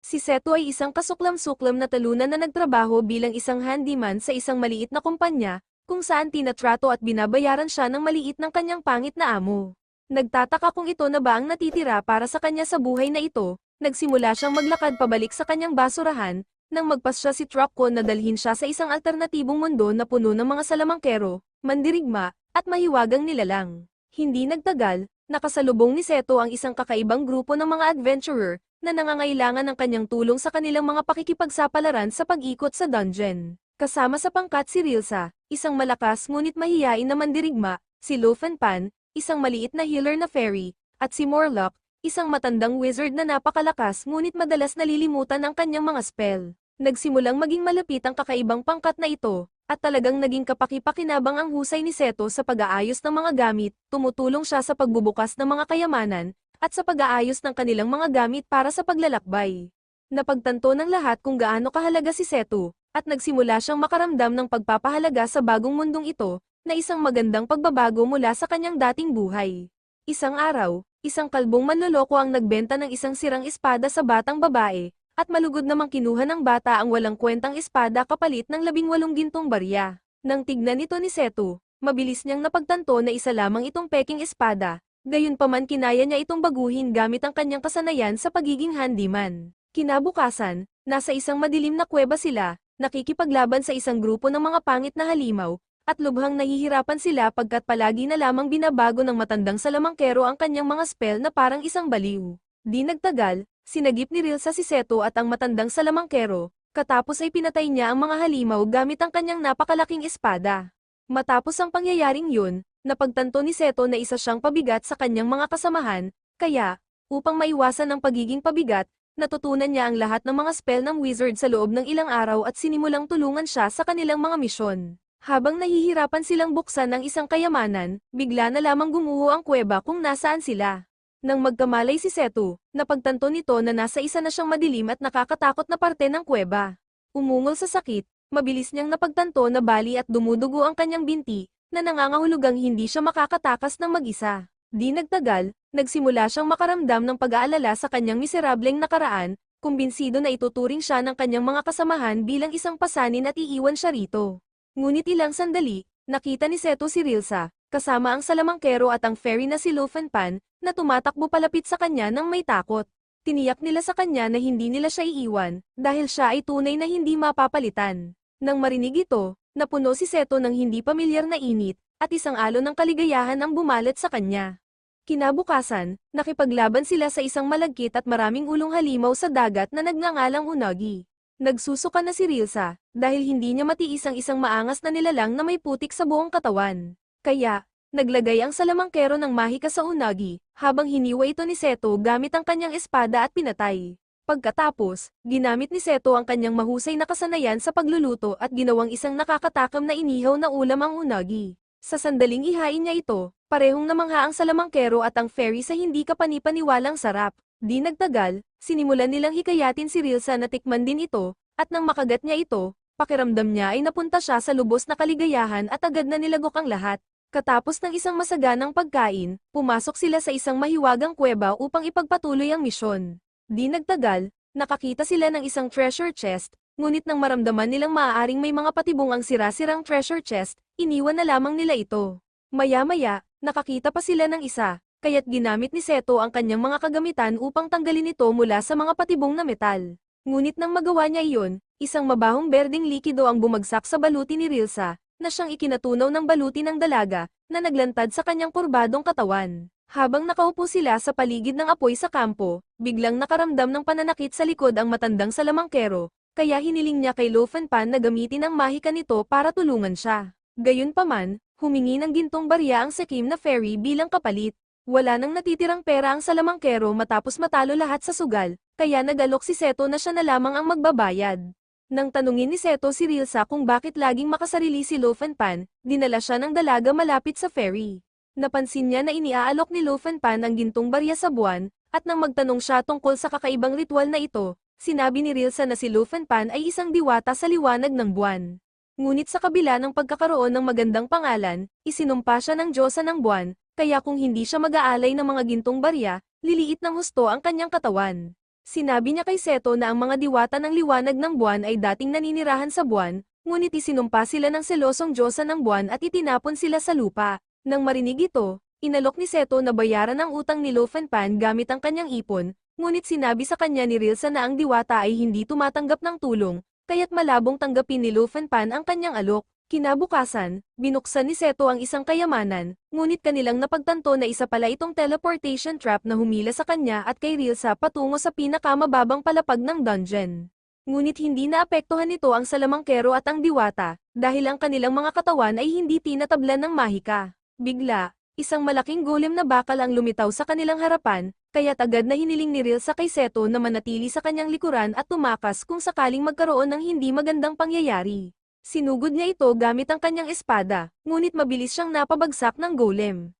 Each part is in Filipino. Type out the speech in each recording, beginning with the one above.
Si Seto ay isang kasuklam-suklam na talunan na nagtrabaho bilang isang handyman sa isang maliit na kumpanya, kung saan tinatrato at binabayaran siya ng maliit ng kanyang pangit na amo. Nagtataka kung ito na ba ang natitira para sa kanya sa buhay na ito, nagsimula siyang maglakad pabalik sa kanyang basurahan, nang magpas siya si Truckco na dalhin siya sa isang alternatibong mundo na puno ng mga salamangkero, mandirigma, at mahiwagang nilalang. Hindi nagtagal, nakasalubong ni Seto ang isang kakaibang grupo ng mga adventurer, na nangangailangan ng kanyang tulong sa kanilang mga pakikipagsapalaran sa pag-ikot sa dungeon. Kasama sa pangkat si Rilsa, isang malakas ngunit mahiyain na mandirigma, si Lofanpan, isang maliit na healer na fairy, at si Morlock, isang matandang wizard na napakalakas ngunit madalas nalilimutan ang kanyang mga spell. Nagsimulang maging malapit ang kakaibang pangkat na ito, at talagang naging kapaki-pakinabang ang husay ni Seto sa pag-aayos ng mga gamit, tumutulong siya sa pagbubukas ng mga kayamanan, at sa pag-aayos ng kanilang mga gamit para sa paglalakbay. Napagtanto ng lahat kung gaano kahalaga si Seto, at nagsimula siyang makaramdam ng pagpapahalaga sa bagong mundong ito, na isang magandang pagbabago mula sa kanyang dating buhay. Isang araw, isang kalbong manloloko ang nagbenta ng isang sirang espada sa batang babae, at malugod namang kinuha ng bata ang walang kwentang espada kapalit ng 18 gintong barya. Nang tignan ito ni Seto, mabilis niyang napagtanto na isa lamang itong peking espada, gayunpaman kinaya niya itong baguhin gamit ang kanyang kasanayan sa pagiging handyman. Kinabukasan, nasa isang madilim na kuweba sila, nakikipaglaban sa isang grupo ng mga pangit na halimaw, at lubhang nahihirapan sila pagkat palagi na lamang binabago ng matandang salamangkero ang kanyang mga spell na parang isang baliw. Di nagtagal, sinagip ni Rilsa si Seto at ang matandang salamangkero, katapos ay pinatay niya ang mga halimaw gamit ang kanyang napakalaking espada. Matapos ang pangyayaring yun, napagtanto ni Seto na isa siyang pabigat sa kanyang mga kasamahan, kaya, upang maiwasan ang pagiging pabigat, natutunan niya ang lahat ng mga spell ng wizard sa loob ng ilang araw at sinimulang tulungan siya sa kanilang mga misyon. Habang nahihirapan silang buksan ng isang kayamanan, bigla na lamang gumuho ang kuweba kung nasaan sila. Nang magkamalay si Seto, napagtanto nito na nasa isa na siyang madilim at nakakatakot na parte ng kuweba. Umungol sa sakit, mabilis niyang napagtanto na bali at dumudugo ang kanyang binti, na nangangahulugang hindi siya makakatakas ng mag-isa. Di nagtagal, nagsimula siyang makaramdam ng pag-aalala sa kanyang miserableng nakaraan, kumbinsido na ituturing siya ng kanyang mga kasamahan bilang isang pasanin at iiwan siya rito. Ngunit ilang sandali, nakita ni Seto si Rilsa, kasama ang salamangkero at ang fairy na si Lofanpan, na tumatakbo palapit sa kanya nang may takot. Tiniyak nila sa kanya na hindi nila siya iiwan, dahil siya ay tunay na hindi mapapalitan. Nang marinig ito, napuno si Seto ng hindi pamilyar na init, at isang alon ng kaligayahan ang bumalat sa kanya. Kinabukasan, nakipaglaban sila sa isang malagkit at maraming ulong halimaw sa dagat na nagngangalang Unagi. Nagsusuka na si Rilsa, dahil hindi niya matiis ang isang maangas na nilalang na may putik sa buong katawan. Kaya, naglagay ang salamangkero ng mahika sa Unagi, habang hiniwa ito ni Seto gamit ang kanyang espada at pinatay. Pagkatapos, ginamit ni Seto ang kanyang mahusay na kasanayan sa pagluluto at ginawang isang nakakatakam na inihaw na ulam ang Unagi. Sa sandaling ihain niya ito, parehong namangha ang salamangkero at ang fairy sa hindi kapanipaniwalang sarap. Di nagtagal, sinimulan nilang hikayatin si Rilsa na tikman din ito, at nang makagat niya ito, pakiramdam niya ay napunta siya sa lubos na kaligayahan at agad na nilagok ang lahat. Katapos ng isang masaganang pagkain, pumasok sila sa isang mahiwagang kuweba upang ipagpatuloy ang misyon. Di nagtagal, nakakita sila ng isang treasure chest, ngunit nang maramdaman nilang maaaring may mga patibong ang sira-sirang treasure chest, iniwan na lamang nila ito. Maya-maya, nakakita pa sila ng isa, kaya't ginamit ni Seto ang kanyang mga kagamitan upang tanggalin ito mula sa mga patibong na metal. Ngunit nang magawa niya iyon, isang mabahong berdeng likido ang bumagsak sa baluti ni Rilsa, na siyang ikinatunaw ng baluti ng dalaga, na naglantad sa kanyang kurbadong katawan. Habang nakaupo sila sa paligid ng apoy sa kampo, biglang nakaramdam ng pananakit sa likod ang matandang salamangkero, kaya hiniling niya kay Lofanpan na gamitin ang mahika nito para tulungan siya. Gayunpaman, humingi ng gintong barya ang sakim na fairy bilang kapalit. Wala nang natitirang pera ang salamangkero matapos matalo lahat sa sugal, kaya nag-alok si Seto na siya na lamang ang magbabayad. Nang tanungin ni Seto si Rilsa kung bakit laging makasarili si Lofanpan, dinala siya ng dalaga malapit sa ferry. Napansin niya na iniaalok ni Lofanpan ang gintong barya sa buwan, at nang magtanong siya tungkol sa kakaibang ritual na ito, sinabi ni Rilsa na si Lofanpan ay isang diwata sa liwanag ng buwan. Ngunit sa kabila ng pagkakaroon ng magandang pangalan, isinumpa siya ng Diyosa ng buwan, kaya kung hindi siya mag-aalay ng mga gintong barya, liliit ng husto ang kanyang katawan. Sinabi niya kay Seto na ang mga diwata ng liwanag ng buwan ay dating naninirahan sa buwan, ngunit isinumpa sila ng selosong diyosa ng buwan at itinapon sila sa lupa. Nang marinig ito, inalok ni Seto na bayaran ang utang ni Lo Fan gamit ang kanyang ipon, ngunit sinabi sa kanya ni Rilsa na ang diwata ay hindi tumatanggap ng tulong, kaya't malabong tanggapin ni Lo Fan ang kanyang alok. Kinabukasan, binuksan ni Seto ang isang kayamanan, ngunit kanilang napagtanto na isa pala itong teleportation trap na humila sa kanya at kay Rilsa patungo sa pinakamababang palapag ng dungeon. Ngunit hindi naapektuhan nito ang salamangkero at ang diwata, dahil ang kanilang mga katawan ay hindi tinatablan ng mahika. Bigla, isang malaking golem na bakal ang lumitaw sa kanilang harapan, kaya't agad na hiniling ni Rilsa kay Seto na manatili sa kanyang likuran at tumakas kung sakaling magkaroon ng hindi magandang pangyayari. Sinugod niya ito gamit ang kanyang espada, ngunit mabilis siyang napabagsak ng golem.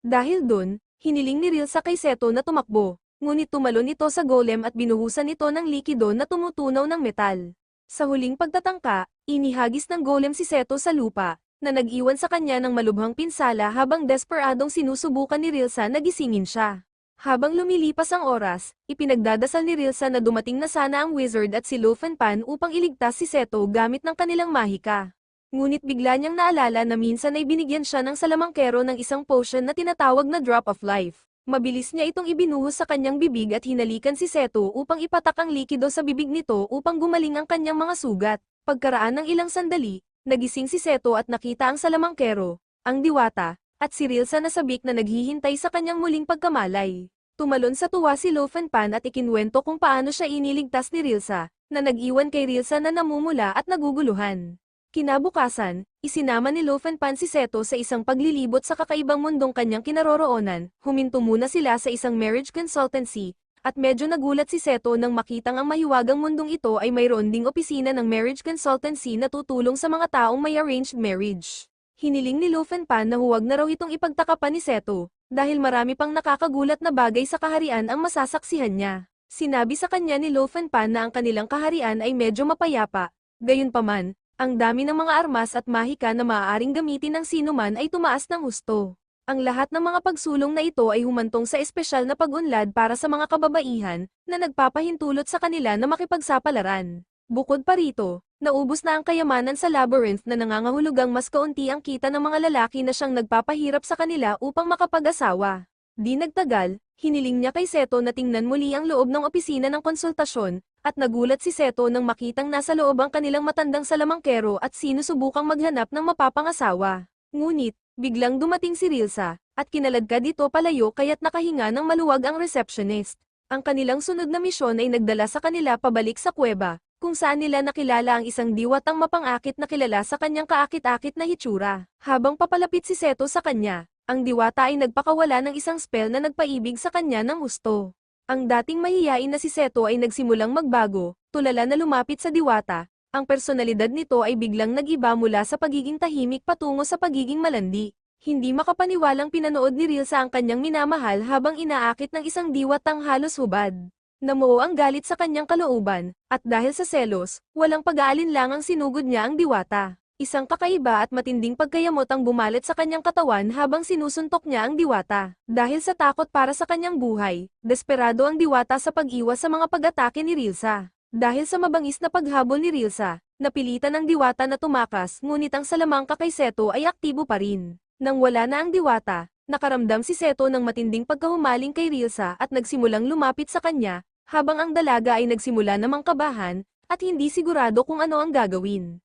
Dahil dun, hiniling ni Rilsa kay Seto na tumakbo, ngunit tumalon ito sa golem at binuhusan ito ng likido na tumutunaw ng metal. Sa huling pagtatangka, inihagis ng golem si Seto sa lupa, na nag-iwan sa kanya ng malubhang pinsala habang desperadong sinusubukan ni Rilsa na gisingin siya. Habang lumilipas ang oras, ipinagdadasal ni Rilsa na dumating na sana ang wizard at si Lo Fan upang iligtas si Seto gamit ng kanilang mahika. Ngunit bigla niyang naalala na minsan ay binigyan siya ng salamangkero ng isang potion na tinatawag na Drop of Life. Mabilis niya itong ibinuhos sa kanyang bibig at hinalikan si Seto upang ipatak ang likido sa bibig nito upang gumaling ang kanyang mga sugat. Pagkaraan ng ilang sandali, nagising si Seto at nakita ang salamangkero, ang diwata, at si Rilsa na sabik na naghihintay sa kanyang muling pagkamalay. Tumalon sa tuwa si Lo Fan at ikinwento kung paano siya iniligtas ni Rilsa, na nag-iwan kay Rilsa na namumula at naguguluhan. Kinabukasan, isinama ni Lo Fan si Seto sa isang paglilibot sa kakaibang mundong kanyang kinaroroonan, huminto muna sila sa isang marriage consultancy, at medyo nagulat si Seto nang makitang ang mahiwagang mundong ito ay mayroon ding opisina ng marriage consultancy na tutulong sa mga taong may arranged marriage. Hiniling ni Lo Fan na huwag na raw itong ipagtakapan ni Seto, dahil marami pang nakakagulat na bagay sa kaharian ang masasaksihan niya. Sinabi sa kanya ni Lo Fan na ang kanilang kaharian ay medyo mapayapa, gayunpaman, ang dami ng mga armas at mahika na maaaring gamitin ng sinuman ay tumaas ng husto. Ang lahat ng mga pagsulong na ito ay humantong sa espesyal na pag-unlad para sa mga kababaihan, na nagpapahintulot sa kanila na makipagsapalaran. Bukod pa rito, naubos na ang kayamanan sa labyrinth na nangangahulugang mas kaunti ang kita ng mga lalaki na siyang nagpapahirap sa kanila upang makapag-asawa. Di nagtagal, hiniling niya kay Seto na tingnan muli ang loob ng opisina ng konsultasyon, at nagulat si Seto nang makitang nasa loob ang kanilang matandang salamangkero at sinusubukang maghanap ng mapapangasawa. Ngunit, biglang dumating si Rilsa, at kinaladkad ito palayo kaya't nakahinga ng maluwag ang receptionist. Ang kanilang sunod na misyon ay nagdala sa kanila pabalik sa kuweba, kung saan nila nakilala ang isang diwatang mapang-akit na kilala sa kanyang kaakit-akit na hitsura. Habang papalapit si Seto sa kanya, ang diwata ay nagpakawala ng isang spell na nagpaibig sa kanya ng husto. Ang dating mahiyain na si Seto ay nagsimulang magbago, tulala na lumapit sa diwata. Ang personalidad nito ay biglang nag-iba mula sa pagiging tahimik patungo sa pagiging malandi. Hindi makapaniwalang pinanood ni Rilsa ang kanyang minamahal habang inaakit ng isang diwatang halos hubad. Namuo ang galit sa kanyang kalooban, at dahil sa selos, walang pag-aalinlangang sinugod niya ang diwata. Isang kakaiba at matinding pagkayamot ang bumalit sa kanyang katawan habang sinusuntok niya ang diwata. Dahil sa takot para sa kanyang buhay, desperado ang diwata sa pag-iwas sa mga pag-atake ni Rilsa. Dahil sa mabangis na paghabol ni Rilsa, napilitan ng diwata na tumakas ngunit ang salamangka kay Seto ay aktibo pa rin. Nang wala na ang diwata, nakaramdam si Seto ng matinding pagkahumaling kay Rilsa at nagsimulang lumapit sa kanya, habang ang dalaga ay nagsimula namang kabahan, at hindi sigurado kung ano ang gagawin.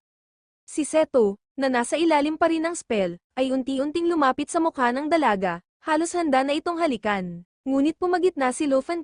Si Seto, na nasa ilalim pa rin ng spell, ay unti-unting lumapit sa mukha ng dalaga, halos handa na itong halikan. Ngunit pumagitna si Lo Fan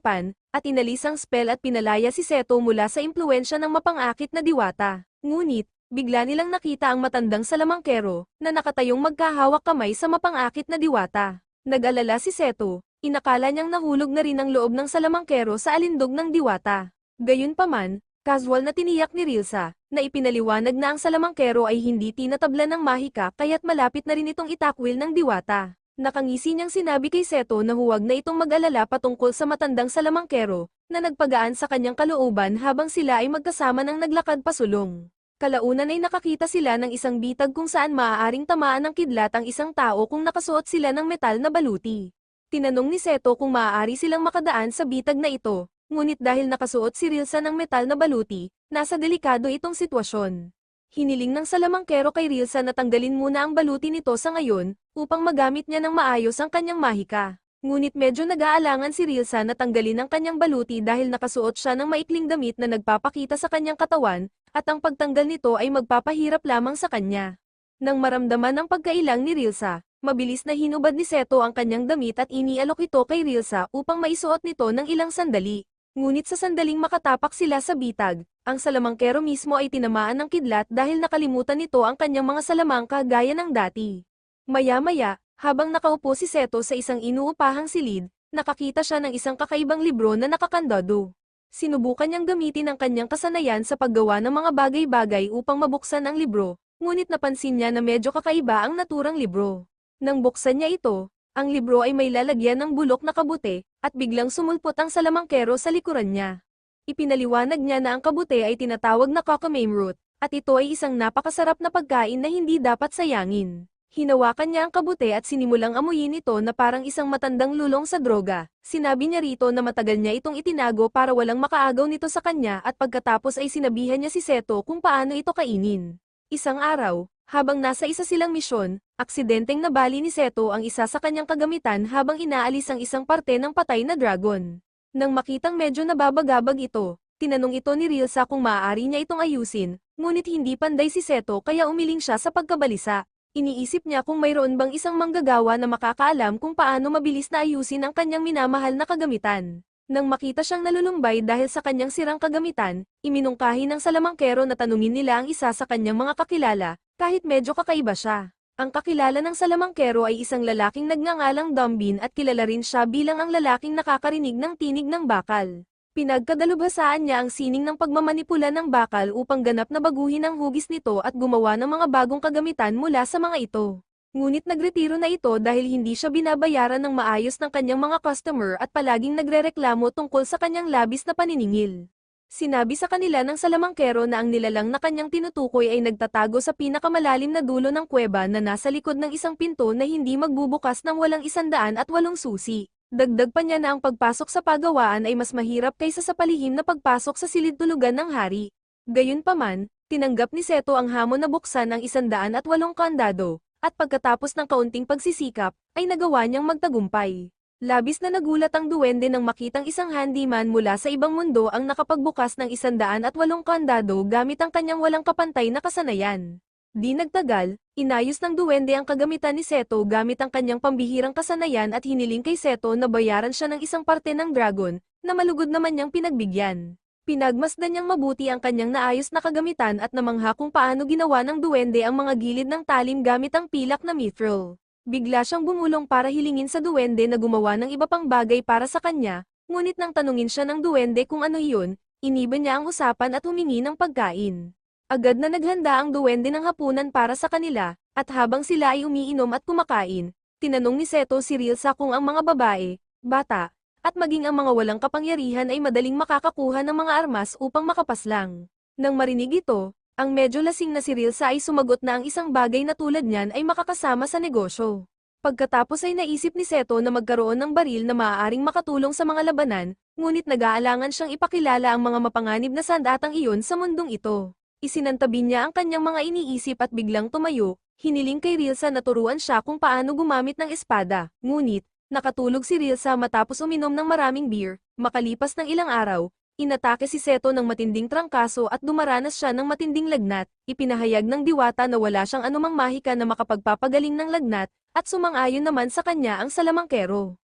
at inalis ang spell at pinalaya si Seto mula sa impluwensya ng mapang-akit na diwata. Ngunit, bigla nilang nakita ang matandang salamangkero, na nakatayong magkahawak kamay sa mapang-akit na diwata. Nag-alala si Seto, inakala niyang nahulog na rin ang loob ng salamangkero sa alindog ng diwata. Gayunpaman, casual na tiniyak ni Rilsa, na ipinaliwanag na ang salamangkero ay hindi tinatablan ng mahika kaya't malapit na rin itong itakwil ng diwata. Nakangisi niyang sinabi kay Seto na huwag na itong mag-alala patungkol sa matandang salamangkero, na nagpagaan sa kanyang kalooban habang sila ay magkasama ng naglakad pasulong. Kalaunan ay nakakita sila ng isang bitag kung saan maaaring tamaan ng kidlat ang isang tao kung nakasuot sila ng metal na baluti. Tinanong ni Seto kung maaari silang makadaan sa bitag na ito, Ngunit dahil nakasuot si Rilsa ng metal na baluti, nasa delikado itong sitwasyon. Hiniling ng salamangkero kay Rilsa na tanggalin muna ang baluti nito sa ngayon, upang magamit niya ng maayos ang kanyang mahika. Ngunit medyo nag-aalangan si Rilsa na tanggalin ang kanyang baluti dahil nakasuot siya ng maikling damit na nagpapakita sa kanyang katawan, at ang pagtanggal nito ay magpapahirap lamang sa kanya. Nang maramdaman ang pagkailang ni Rilsa, mabilis na hinubad ni Seto ang kanyang damit at inialok ito kay Rilsa upang maisuot nito ng ilang sandali. Ngunit sa sandaling makatapak sila sa bitag, ang salamangkero mismo ay tinamaan ng kidlat dahil nakalimutan nito ang kanyang mga salamangka gaya ng dati. Maya-maya, habang nakaupo si Seto sa isang inuupahang silid, nakakita siya ng isang kakaibang libro na nakakandado. Sinubukan niyang gamitin ang kanyang kasanayan sa paggawa ng mga bagay-bagay upang mabuksan ang libro, ngunit napansin niya na medyo kakaiba ang naturang libro. Nang buksan niya ito, ang libro ay may lalagyan ng bulok na kabute, at biglang sumulpot ang salamangkero sa likuran niya. Ipinaliwanag niya na ang kabute ay tinatawag na kokomame root, at ito ay isang napakasarap na pagkain na hindi dapat sayangin. Hinawakan niya ang kabute at sinimulang amuyin ito na parang isang matandang lulong sa droga. Sinabi niya rito na matagal niya itong itinago para walang makaagaw nito sa kanya at pagkatapos ay sinabihan niya si Seto kung paano ito kainin. Isang araw, habang nasa isa silang misyon, aksidenteng nabali ni Seto ang isa sa kanyang kagamitan habang inaalis ang isang parte ng patay na dragon. Nang makitang medyo nababagabag ito, tinanong ito ni Rilsa kung maaari niya itong ayusin, ngunit hindi panday si Seto kaya umiling siya sa pagkabalisa. Iniisip niya kung mayroon bang isang manggagawa na makakaalam kung paano mabilis na ayusin ang kanyang minamahal na kagamitan. Nang makita siyang nalulumbay dahil sa kanyang sirang kagamitan, iminungkahi ng salamangkero na tanungin nila ang isa sa kanyang mga kakilala, kahit medyo kakaiba siya. Ang kakilala ng salamangkero ay isang lalaking nagngangalang Dombin at kilala rin siya bilang ang lalaking nakakarinig ng tinig ng bakal. Pinagkadalubhasaan niya ang sining ng pagmamanipula ng bakal upang ganap na baguhin ang hugis nito at gumawa ng mga bagong kagamitan mula sa mga ito. Ngunit nagretiro na ito dahil hindi siya binabayaran ng maayos ng kanyang mga customer at palaging nagrereklamo tungkol sa kanyang labis na paniningil. Sinabi sa kanila ng salamangkero na ang nilalang na kanyang tinutukoy ay nagtatago sa pinakamalalim na dulo ng kuweba na nasa likod ng isang pinto na hindi magbubukas ng walang 108 susi. Dagdag pa niya na ang pagpasok sa pagawaan ay mas mahirap kaysa sa palihim na pagpasok sa silid-tulugan ng hari. Gayunpaman, tinanggap ni Seto ang hamon na buksan ang 108 kandado, at pagkatapos ng kaunting pagsisikap, ay nagawa niyang magtagumpay. Labis na nagulat ang duwende nang makitang isang handyman mula sa ibang mundo ang nakapagbukas ng 108 kandado gamit ang kanyang walang kapantay na kasanayan. Di nagtagal, inayos ng duwende ang kagamitan ni Seto gamit ang kanyang pambihirang kasanayan at hiniling kay Seto na bayaran siya ng isang parte ng dragon, na malugod naman niyang pinagbigyan. Pinagmasdan niyang mabuti ang kanyang naayos na kagamitan at namangha kung paano ginawa ng duwende ang mga gilid ng talim gamit ang pilak na mithril. Bigla siyang bumulong para hilingin sa duwende na gumawa ng iba pang bagay para sa kanya, ngunit nang tanungin siya ng duwende kung ano iyon, iniba niya ang usapan at humingi ng pagkain. Agad na naghanda ang duwende ng hapunan para sa kanila, at habang sila ay umiinom at kumakain, tinanong ni Seto si Rilsa kung ang mga babae, bata, at maging ang mga walang kapangyarihan ay madaling makakakuha ng mga armas upang makapaslang. Nang marinig ito, ang medyo lasing na si Rilsa ay sumagot na ang isang bagay na tulad niyan ay makakasama sa negosyo. Pagkatapos ay naisip ni Seto na magkaroon ng baril na maaaring makatulong sa mga labanan, ngunit nag-aalangan siyang ipakilala ang mga mapanganib na sandatang iyon sa mundong ito. Isinantabi niya ang kanyang mga iniisip at biglang tumayo, hiniling kay Rilsa na turuan siya kung paano gumamit ng espada. Ngunit, nakatulog si Rilsa matapos uminom ng maraming beer. Makalipas ng ilang araw, inatake si Seto ng matinding trangkaso at dumaranas siya ng matinding lagnat. Ipinahayag ng diwata na wala siyang anumang mahika na makapagpapagaling ng lagnat, at sumang-ayon naman sa kanya ang salamangkero.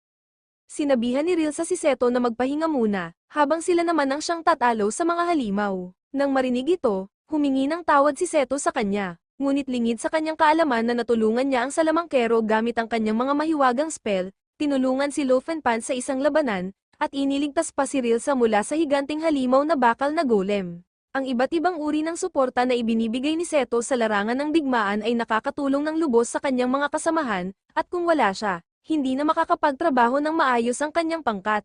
Sinabihan ni Rilsa si Seto na magpahinga muna, habang sila naman ang siyang tatalo sa mga halimaw. Nang marinig ito, humingi ng tawad si Seto sa kanya, ngunit lingid sa kanyang kaalaman na natulungan niya ang salamangkero gamit ang kanyang mga mahiwagang spell, tinulungan si Lofenpan sa isang labanan, at iniligtas pa si Rilsa mula sa higanting halimaw na bakal na golem. Ang iba't ibang uri ng suporta na ibinibigay ni Seto sa larangan ng digmaan ay nakakatulong ng lubos sa kanyang mga kasamahan, at kung wala siya, hindi na makakapagtrabaho ng maayos ang kanyang pangkat.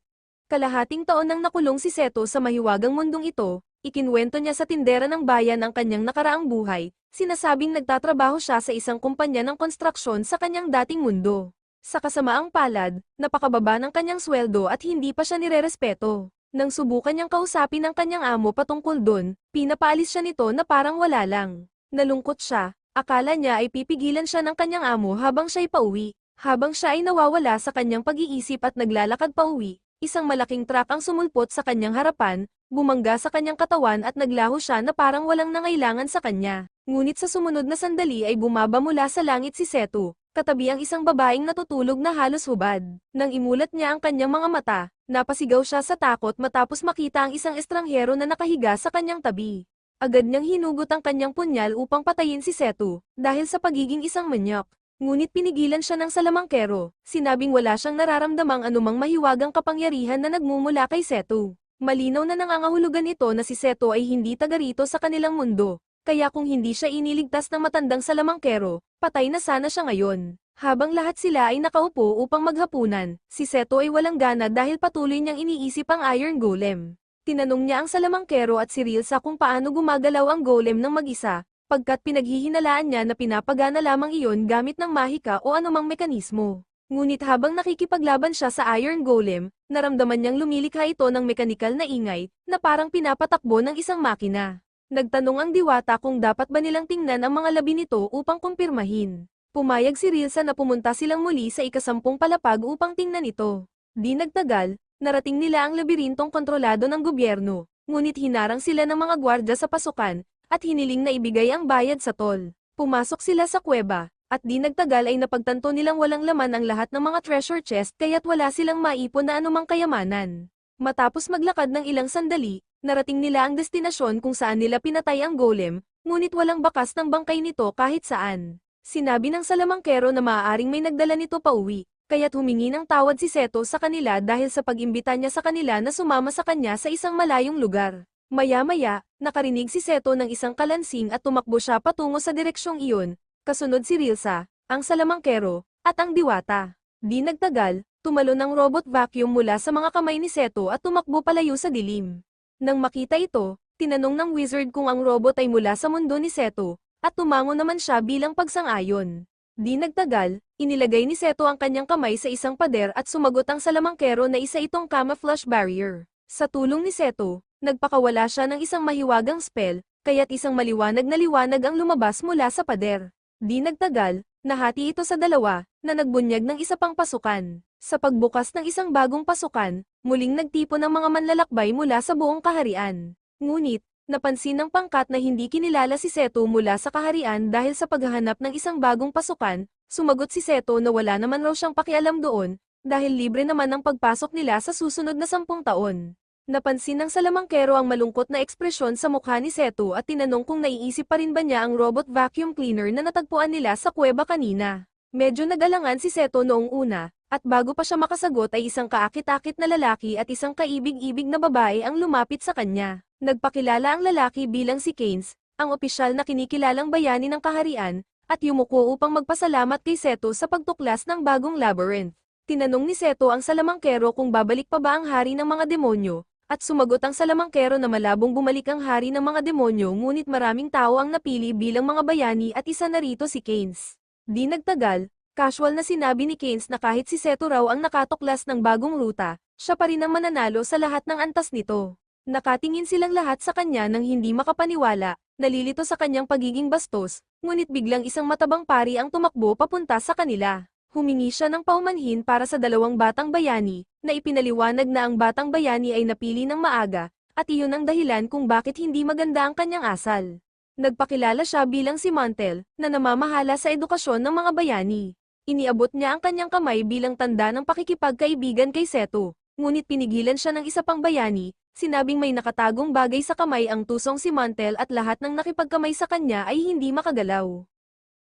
Kalahating taon nang nakulong si Seto sa mahiwagang mundong ito, ikinwento niya sa tindera ng bayan ang kanyang nakaraang buhay, sinasabing nagtatrabaho siya sa isang kumpanya ng konstruksyon sa kanyang dating mundo. Sa kasamaang palad, napakababa ng kanyang sweldo at hindi pa siya nirerespeto. Nang subukan niyang kausapin ang kanyang amo patungkol dun, pinapaalis siya nito na parang wala lang. Nalungkot siya, akala niya ay pipigilan siya ng kanyang amo habang siya'y pauwi. Habang siya ay nawawala sa kanyang pag-iisip at naglalakad pauwi, isang malaking truck ang sumulpot sa kanyang harapan, bumangga sa kanyang katawan at naglaho siya na parang walang nangailangan sa kanya. Ngunit sa sumunod na sandali ay bumaba mula sa langit si Seto, katabi ang isang babaeng natutulog na halos hubad. Nang imulat niya ang kanyang mga mata, napasigaw siya sa takot matapos makita ang isang estranghero na nakahiga sa kanyang tabi. Agad niyang hinugot ang kanyang punyal upang patayin si Seto, dahil sa pagiging isang manyak. Ngunit pinigilan siya ng salamangkero, sinabing wala siyang nararamdamang anumang mahiwagang kapangyarihan na nagmumula kay Seto. Malinaw na nangangahulugan ito na si Seto ay hindi taga rito sa kanilang mundo, kaya kung hindi siya iniligtas ng matandang salamangkero, patay na sana siya ngayon. Habang lahat sila ay nakaupo upang maghapunan, si Seto ay walang gana dahil patuloy niyang iniisip ang Iron Golem. Tinanong niya ang salamangkero at si Rilsa kung paano gumagalaw ang golem ng mag-isa, pagkat pinaghihinalaan niya na pinapagana lamang iyon gamit ng mahika o anumang mekanismo. Ngunit habang nakikipaglaban siya sa Iron Golem, naramdaman niyang lumilikha ito ng mekanikal na ingay, na parang pinapatakbo ng isang makina. Nagtanong ang diwata kung dapat ba nilang tingnan ang mga labi nito upang kumpirmahin. Pumayag si Rilsa na pumunta silang muli sa ika-10 palapag upang tingnan ito. Di nagtagal, narating nila ang labirintong kontrolado ng gobyerno, ngunit hinarang sila ng mga gwardya sa pasukan, at hiniling na ibigay ang bayad sa tol. Pumasok sila sa kuweba, at di nagtagal ay napagtanto nilang walang laman ang lahat ng mga treasure chest kaya't wala silang maipon na anumang kayamanan. Matapos maglakad ng ilang sandali, narating nila ang destinasyon kung saan nila pinatay ang golem, ngunit walang bakas ng bangkay nito kahit saan. Sinabi ng salamangkero na maaaring may nagdala nito pauwi, kaya't humingi ng tawad si Seto sa kanila dahil sa pag-imbita niya sa kanila na sumama sa kanya sa isang malayong lugar. Maya-maya, nakarinig si Seto ng isang kalansing at tumakbo siya patungo sa direksyong iyon, kasunod si Rilsa, ang salamangkero, at ang diwata. Di nagtagal, tumalon ang robot vacuum mula sa mga kamay ni Seto at tumakbo palayo sa dilim. Nang makita ito, tinanong ng wizard kung ang robot ay mula sa mundo ni Seto, at tumango naman siya bilang pagsang-ayon. Di nagtagal, inilagay ni Seto ang kanyang kamay sa isang pader at sumagot ang salamangkero na isa itong camouflage barrier. Sa tulong ni Seto, nagpakawala siya ng isang mahiwagang spell, kaya't isang maliwanag na liwanag ang lumabas mula sa pader. Di nagtagal, nahati ito sa dalawa, na nagbunyag ng isa pang pasukan. Sa pagbukas ng isang bagong pasukan, muling nagtipon ang mga manlalakbay mula sa buong kaharian. Ngunit, napansin ng pangkat na hindi kinilala si Seto mula sa kaharian dahil sa paghahanap ng isang bagong pasukan, sumagot si Seto na wala naman raw siyang pakialam doon, dahil libre naman ang pagpasok nila sa susunod na 10 taon. Napansin ng salamangkero ang malungkot na ekspresyon sa mukha ni Seto at tinanong kung naiisip pa rin ba niya ang robot vacuum cleaner na natagpuan nila sa kuweba kanina. Medyo nagalangan si Seto noong una, at bago pa siya makasagot ay isang kaakit-akit na lalaki at isang kaibig-ibig na babae ang lumapit sa kanya. Nagpakilala ang lalaki bilang si Keynes, ang opisyal na kinikilalang bayani ng kaharian, at yumuko upang magpasalamat kay Seto sa pagtuklas ng bagong labyrinth. Tinanong ni Seto ang salamangkero kung babalik pa ba ang hari ng mga demonyo, at sumagot ang salamangkero na malabong bumalik ang hari ng mga demonyo ngunit maraming tao ang napili bilang mga bayani at isa na rito si Keynes. Di nagtagal, casual na sinabi ni Keynes na kahit si Seto raw ang nakatuklas ng bagong ruta, siya pa rin ang mananalo sa lahat ng antas nito. Nakatingin silang lahat sa kanya nang hindi makapaniwala, nalilito sa kanyang pagiging bastos, ngunit biglang isang matabang pari ang tumakbo papunta sa kanila. Humingi siya ng paumanhin para sa 2 batang bayani, na ipinaliwanag na ang batang bayani ay napili ng maaga, at iyon ang dahilan kung bakit hindi maganda ang kanyang asal. Nagpakilala siya bilang si Montel, na namamahala sa edukasyon ng mga bayani. Iniabot niya ang kanyang kamay bilang tanda ng pakikipagkaibigan kay Seto, ngunit pinigilan siya ng isa pang bayani, sinabing may nakatagong bagay sa kamay ang tusong si Montel at lahat ng nakipagkamay sa kanya ay hindi makagalaw.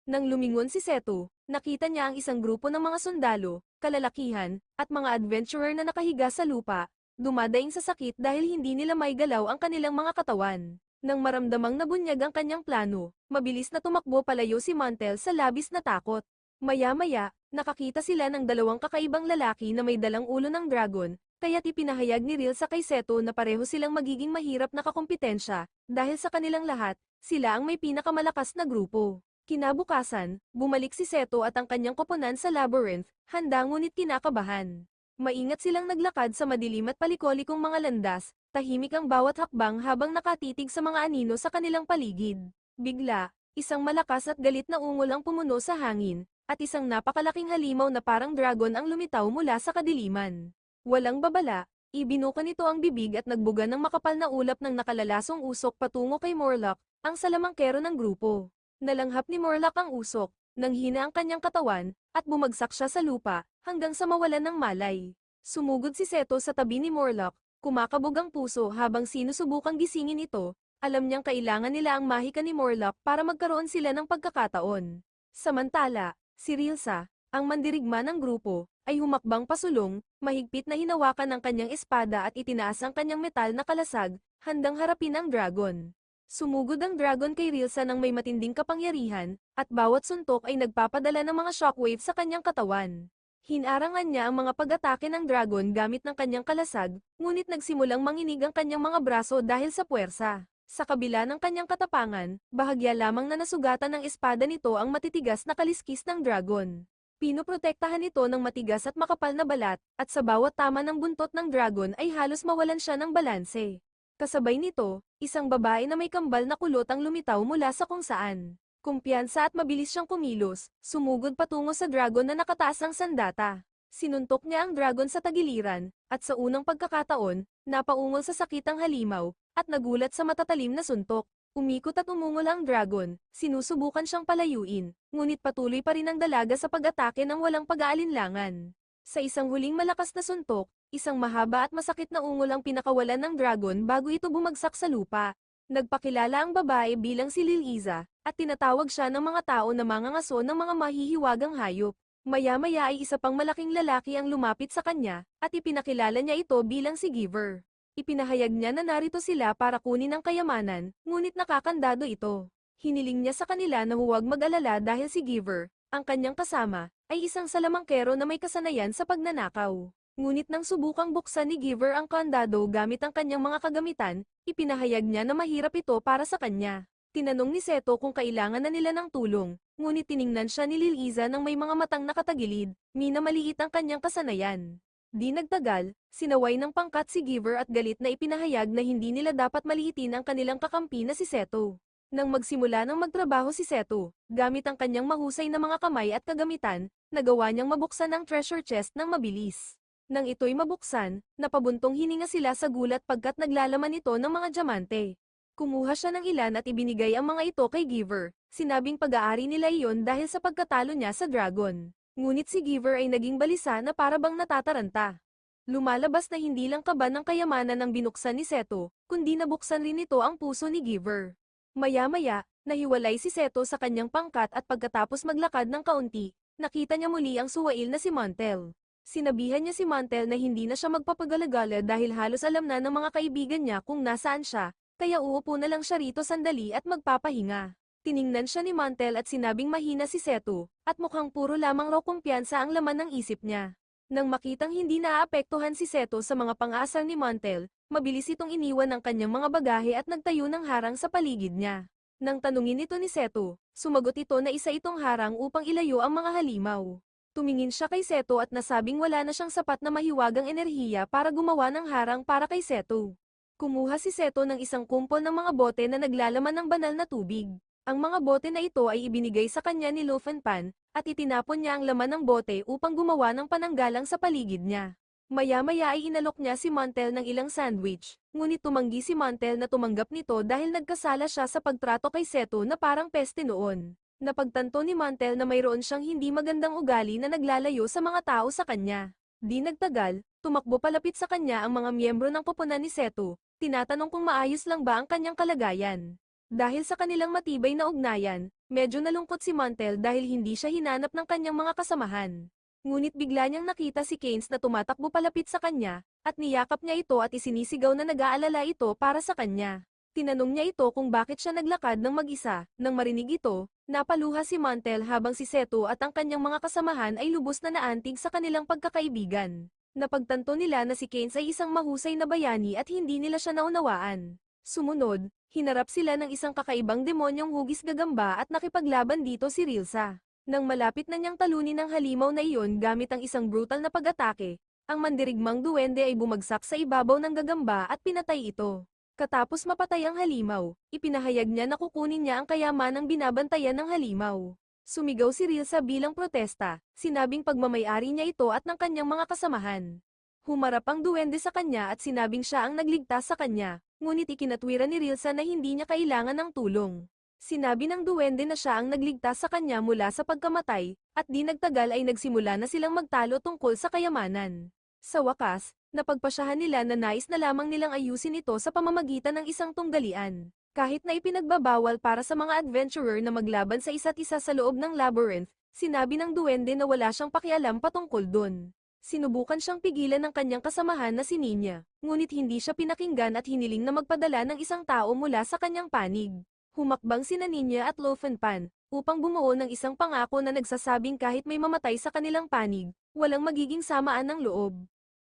Nang lumingon si Seto, nakita niya ang isang grupo ng mga sundalo, kalalakihan, at mga adventurer na nakahiga sa lupa, dumadaing sa sakit dahil hindi nila maigalaw ang kanilang mga katawan. Nang maramdamang nabunyag ang kanyang plano, mabilis na tumakbo palayo si Montel sa labis na takot. Maya-maya, nakakita sila ng 2 kakaibang lalaki na may dalang ulo ng dragon, kaya't ipinahayag ni Rilsa kay Seto na pareho silang magiging mahirap na kakompetensya, dahil sa kanilang lahat, sila ang may pinakamalakas na grupo. Kinabukasan, bumalik si Seto at ang kanyang koponan sa labyrinth, handa ngunit kinakabahan. Maingat silang naglakad sa madilim at palikolikong mga landas, tahimik ang bawat hakbang habang nakatitig sa mga anino sa kanilang paligid. Bigla, isang malakas at galit na ungol ang pumuno sa hangin, at isang napakalaking halimaw na parang dragon ang lumitaw mula sa kadiliman. Walang babala, ibinuka nito ang bibig at nagbuga ng makapal na ulap ng nakalalasong usok patungo kay Morlock, ang salamangkero ng grupo. Nalanghap ni Morlock ang usok, nanghina ang kanyang katawan, at bumagsak siya sa lupa, hanggang sa mawalan ng malay. Sumugod si Seto sa tabi ni Morlock, kumakabog ang puso habang sinusubukang gisingin ito, alam niyang kailangan nila ang mahika ni Morlock para magkaroon sila ng pagkakataon. Samantala, si Rilsa, ang mandirigma ng grupo, ay humakbang pasulong, mahigpit na hinawakan ang kanyang espada at itinaas ang kanyang metal na kalasag, handang harapin ang dragon. Sumugod ang dragon kay Rilsa ng may matinding kapangyarihan, at bawat suntok ay nagpapadala ng mga shockwave sa kanyang katawan. Hinarangan niya ang mga pag-atake ng dragon gamit ng kanyang kalasag, ngunit nagsimulang manginig ang kanyang mga braso dahil sa puwersa. Sa kabila ng kanyang katapangan, bahagya lamang na nasugatan ng espada nito ang matitigas na kaliskis ng dragon. Pinoprotektahan ito ng matigas at makapal na balat, at sa bawat tama ng buntot ng dragon ay halos mawalan siya ng balanse. Kasabay nito, isang babae na may kambal na kulot ang lumitaw mula sa kung saan. Kumpiyansa at mabilis siyang kumilos, sumugod patungo sa dragon na nakataas ang sandata. Sinuntok niya ang dragon sa tagiliran, at sa unang pagkakataon, napaungol sa sakit ang halimaw, at nagulat sa matatalim na suntok. Umikot at umungol ang dragon, sinusubukan siyang palayuin, ngunit patuloy pa rin ang dalaga sa pag-atake ng walang pag-aalinlangan. Sa isang huling malakas na suntok, isang mahaba at masakit na ungol ang pinakawalan ng dragon bago ito bumagsak sa lupa. Nagpakilala ang babae bilang si Liliza, at tinatawag siya ng mga tao na mangangaso ng mga mahihiwagang hayop. Maya-maya ay isa pang malaking lalaki ang lumapit sa kanya, at ipinakilala niya ito bilang si Giver. Ipinahayag niya na narito sila para kunin ang kayamanan, ngunit nakakandado ito. Hiniling niya sa kanila na huwag mag-alala dahil si Giver, ang kanyang kasama, ay isang salamangkero na may kasanayan sa pagnanakaw. Ngunit nang subukang buksan ni Giver ang kandado gamit ang kanyang mga kagamitan, ipinahayag niya na mahirap ito para sa kanya. Tinanong ni Seto kung kailangan na nila ng tulong, ngunit tiningnan siya ni Liliza ng may mga matang nakatagilid, minamaliit ang kanyang kasanayan. Di nagtagal, sinaway ng pangkat si Giver at galit na ipinahayag na hindi nila dapat maliitin ang kanilang kakampi na si Seto. Nang magsimula ng magtrabaho si Seto, gamit ang kanyang mahusay na mga kamay at kagamitan, nagawa niyang mabuksan ang treasure chest ng mabilis. Nang ito'y mabuksan, napabuntong hininga sila sa gulat pagkat naglalaman ito ng mga diamante. Kumuha siya ng ilan at ibinigay ang mga ito kay Giver, sinabing pag-aari nila iyon dahil sa pagkatalo niya sa dragon. Ngunit si Giver ay naging balisa na parabang natataranta. Lumalabas na hindi lang kaba ng kayamanan ang binuksan ni Seto, kundi nabuksan rin ito ang puso ni Giver. Maya-maya, nahiwalay si Seto sa kanyang pangkat at pagkatapos maglakad ng kaunti, nakita niya muli ang suwail na si Montel. Sinabihan niya si Montel na hindi na siya magpapagalagala dahil halos alam na ng mga kaibigan niya kung nasaan siya, kaya uupo na lang siya rito sandali at magpapahinga. Tiningnan siya ni Montel at sinabing mahina si Seto, at mukhang puro lamang raw kumpiyansa ang laman ng isip niya. Nang makitang hindi naaapektuhan si Seto sa mga pang-aasar ni Montel, mabilis itong iniwan ang kanyang mga bagahe at nagtayo ng harang sa paligid niya. Nang tanungin ito ni Seto, sumagot ito na isa itong harang upang ilayo ang mga halimaw. Tumingin siya kay Seto at nasabing wala na siyang sapat na mahiwagang enerhiya para gumawa ng harang para kay Seto. Kumuha si Seto ng isang kumpol ng mga bote na naglalaman ng banal na tubig. Ang mga bote na ito ay ibinigay sa kanya ni Luffenpan, at itinapon niya ang laman ng bote upang gumawa ng pananggalang sa paligid niya. Maya-maya ay inalok niya si Montel ng ilang sandwich, ngunit tumanggi si Montel na tumanggap nito dahil nagkasala siya sa pagtrato kay Seto na parang peste noon. Napagtanto ni Montel na mayroon siyang hindi magandang ugali na naglalayo sa mga tao sa kanya. Di nagtagal, tumakbo palapit sa kanya ang mga miyembro ng koponan ni Seto, tinatanong kung maayos lang ba ang kanyang kalagayan. Dahil sa kanilang matibay na ugnayan, medyo nalungkot si Montel dahil hindi siya hinanap ng kanyang mga kasamahan. Ngunit bigla niyang nakita si Keynes na tumatakbo palapit sa kanya, at niyakap niya ito at isinisigaw na nag-aalala ito para sa kanya. Tinanong niya ito kung bakit siya naglakad ng mag-isa. Nang marinig ito, napaluha si Montel habang si Seto at ang kanyang mga kasamahan ay lubos na naantig sa kanilang pagkakaibigan. Napagtanto nila na si Keynes ay isang mahusay na bayani at hindi nila siya naunawaan. Sumunod, hinarap sila ng isang kakaibang demonyong hugis gagamba at nakipaglaban dito si Rilsa. Nang malapit na niyang talunin ang halimaw na iyon gamit ang isang brutal na pag-atake, Ang mandirigmang duwende ay bumagsak sa ibabaw ng gagamba at pinatay ito. Katapos mapatay ang halimaw, ipinahayag niya na kukunin niya ang kayamanang binabantayan ng halimaw. Sumigaw si Rilsa bilang protesta, sinabing pagmamayari niya ito at ng kanyang mga kasamahan. Humarap ang duwende sa kanya at sinabing siya ang nagligtas sa kanya, ngunit ikinatwiran ni Rilsa na hindi niya kailangan ng tulong. Sinabi ng duwende na siya ang nagligtas sa kanya mula sa pagkamatay, at di nagtagal ay nagsimula na silang magtalo tungkol sa kayamanan. Sa wakas, napagpasyahan nila na nais na lamang nilang ayusin ito sa pamamagitan ng isang tunggalian. Kahit na ipinagbabawal para sa mga adventurer na maglaban sa isa't isa sa loob ng labyrinth, sinabi ng duwende na wala siyang pakialam patungkol dun. Sinubukan siyang pigilan ng kanyang kasamahan na si Ninya, ngunit hindi siya pinakinggan at hiniling na magpadala ng isang tao mula sa kanyang panig. Humakbang sina Ninya at Lofanpan, upang bumuo ng isang pangako na nagsasabing kahit may mamatay sa kanilang panig, walang magiging samaan ng loob.